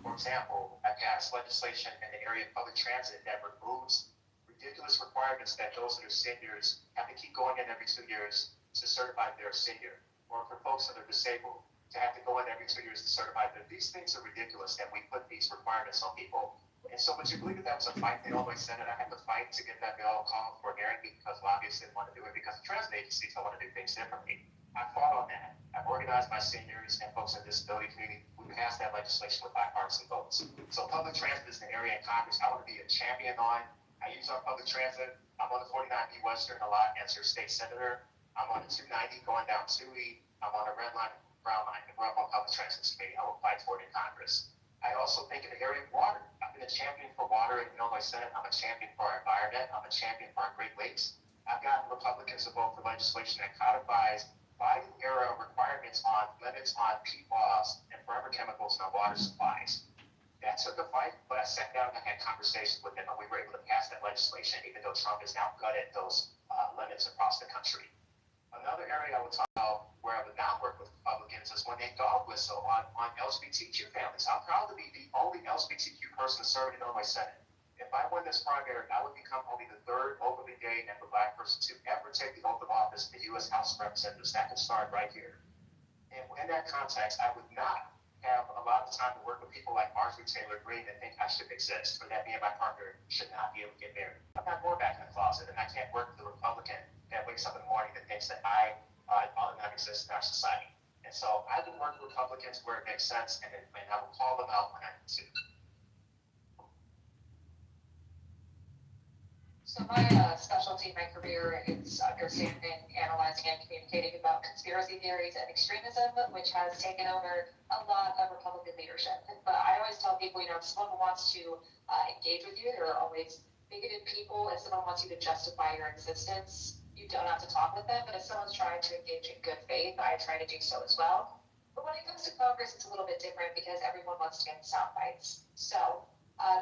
For example, I passed legislation in the area of public transit that removes ridiculous requirements that those that are seniors have to keep going in every 2 years to certify they're a senior, or for folks that are disabled to have to go in every 2 years to certify that these things are ridiculous that we put these requirements on people. And so would you believe that was a fight in the Illinois Senate? I had to fight to get that bill called for hearing because lobbyists didn't want to do it because the transit agencies don't want to do things differently. I fought on that. I've organized my seniors and folks in the disability community. We passed that legislation with bipartisan votes. So public transit is an area in Congress I want to be a champion on. I use our public transit. I'm on the 49B Western a lot as your state senator. I'm on the 290 going down Toohey. I'm on the red line, brown line, and we're up on public transit committee. I will fight for it in Congress. I also think in the area of water. I've been a champion for water in the Illinois Senate. I'm a champion for our environment. I'm a champion for our Great Lakes. I've gotten Republicans to vote for legislation that codifies Biden-era requirements on limits on PFAS and forever chemicals in our water supplies. That took a fight, but I sat down and I had conversations with them, and we were able to pass that legislation, even though Trump has now gutted those limits across the country. Another area I would talk about where I would not work with Republicans is when they dog whistle on LGBTQ families. I'm proud to be the only LGBTQ person serving in Illinois Senate. If I win this primary, I would become only the third openly gay and Black person to ever take the oath of office in the U.S. House of Representatives. That can start right here. And in that context, I would not have a lot of time to work with people like Marjorie Taylor Greene that think I should exist, or that me and my partner should not be able to get married. I'm not going back in the closet, and I can't work with a Republican that wakes up in the morning that thinks that I ought not exist in our society. And so I would work with Republicans where it makes sense, and I will call them out when I need to. So my specialty in my career is understanding, analyzing, and communicating about conspiracy theories and extremism, which has taken over a lot of Republican leadership. But I always tell people, if someone wants to engage with you, there are always bigoted people. If someone wants you to justify your existence, you don't have to talk with them. But if someone's trying to engage in good faith, I try to do so as well. But when it comes to Congress, it's a little bit different because everyone wants to get sound bites. So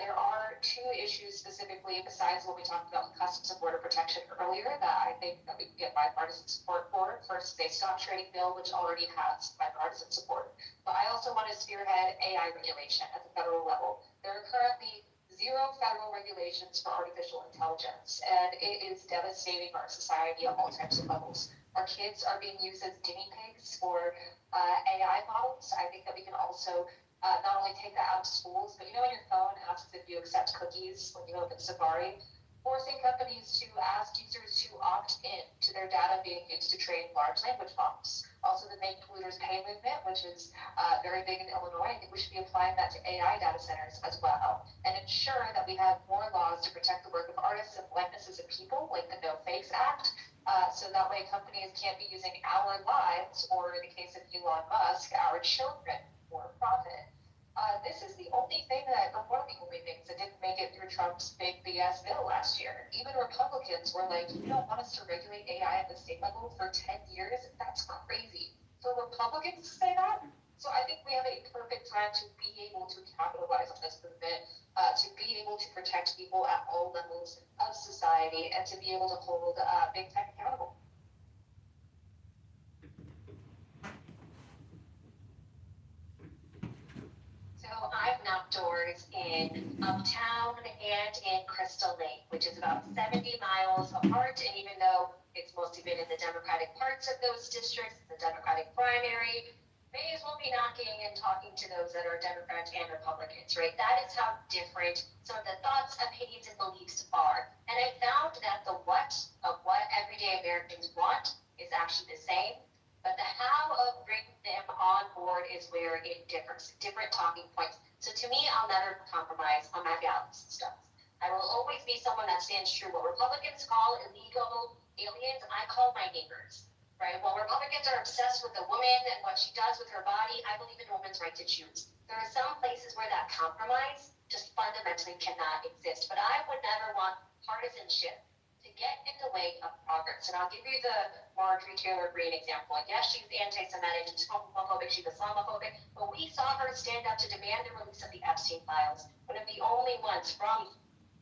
there are two issues specifically, besides what we talked about with Customs and Border Protection earlier, that I think that we can get bipartisan support for. First, the stop trading bill, which already has bipartisan support. But I also want to spearhead AI regulation at the federal level. There are currently 0 federal regulations for artificial intelligence, and it is devastating our society on all types of levels. Our kids are being used as guinea pigs for AI models. I think that we can also not only take that out to schools, but when your phone asks if you accept cookies when you open Safari, forcing companies to ask users to opt in to their data being used to train large language models. Also, the Make Polluters Pay movement, which is very big in Illinois. I think we should be applying that to AI data centers as well, and ensure that we have more laws to protect the work of artists and likenesses of people, like the No Fakes Act, so that way companies can't be using our lives, or in the case of Elon Musk, our children, for profit. This is the only thing or one of the only things that didn't make it through Trump's big BS bill last year. Even Republicans were like, you don't want us to regulate AI at the state level for 10 years? That's crazy. For Republicans to say that? So I think we have a perfect time to be able to capitalize on this movement, to be able to protect people at all levels of society, and to be able to hold big tech accountable. So I've knocked doors in Uptown and in Crystal Lake, which is about 70 miles apart. And even though it's mostly been in the Democratic parts of those districts, the Democratic primary, may as well be knocking and talking to those that are Democrats and Republicans, right? That is how different some of the thoughts, opinions, and beliefs are. And I found that the what of what everyday Americans want is actually the same. But the how of bringing them on board is where it differs, different talking points. So to me, I'll never compromise on my values and stuff. I will always be someone that stands true. What Republicans call illegal aliens, I call my neighbors, right? While Republicans are obsessed with the woman and what she does with her body, I believe in a woman's right to choose. There are some places where that compromise just fundamentally cannot exist. But I would never want partisanship to get in the way of progress. And I'll give you the Marjorie Taylor Greene example. Yes, she's anti-Semitic, she's homophobic, she's Islamophobic, but we saw her stand up to demand the release of the Epstein files, one of the only ones from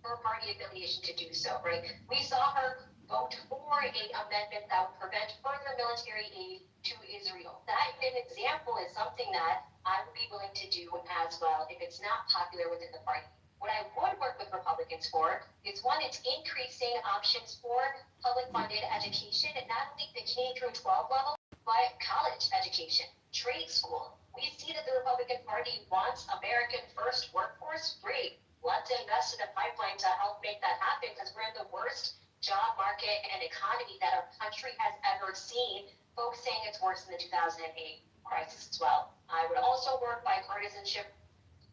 her party affiliation to do so, right? We saw her vote for an amendment that would prevent further military aid to Israel. That, an example, is something that I would be willing to do as well if it's not popular within the party. What I would work with Republicans for is, one, it's increasing options for public funded education, and not only the K through 12 level, but college education, trade school. We see that the Republican Party wants American first workforce. Great. Let's invest in a pipeline to help make that happen, because we're in the worst job market and economy that our country has ever seen. Folks saying it's worse than the 2008 crisis as well. I would also work bipartisanship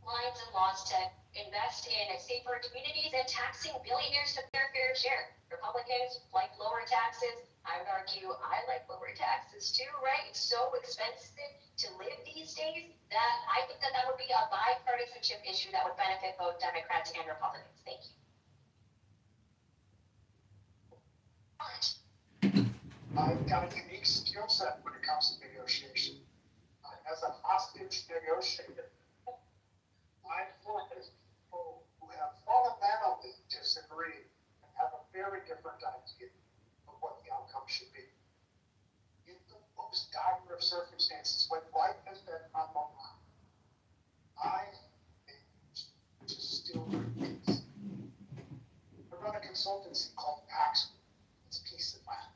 lines and laws to invest in safer communities and taxing billionaires to their fair share. Republicans like lower taxes. I would argue I like lower taxes too, right? It's so expensive to live these days that I think that would be a bipartisanship issue that would benefit both Democrats and Republicans. Thank you. I've got a unique skill set when it comes to negotiation. As a hostage negotiator, I've worked with people who have fundamentally disagreed and have a very different idea of what the outcome should be. In the most dire of circumstances, when life has been on the line, I managed to still bring peace. I run a consultancy called Pax. It's peace in mind.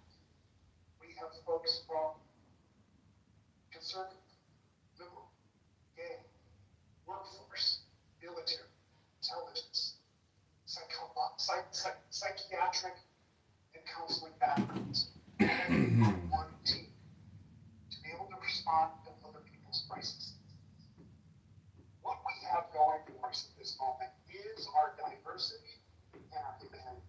We have folks from conservative, liberal, gay, workforce, military, intelligence, psychiatric, and counseling backgrounds. On one team to be able to respond to other people's crises. What we have going for us at this moment is our diversity and our humanity.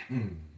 Hmm.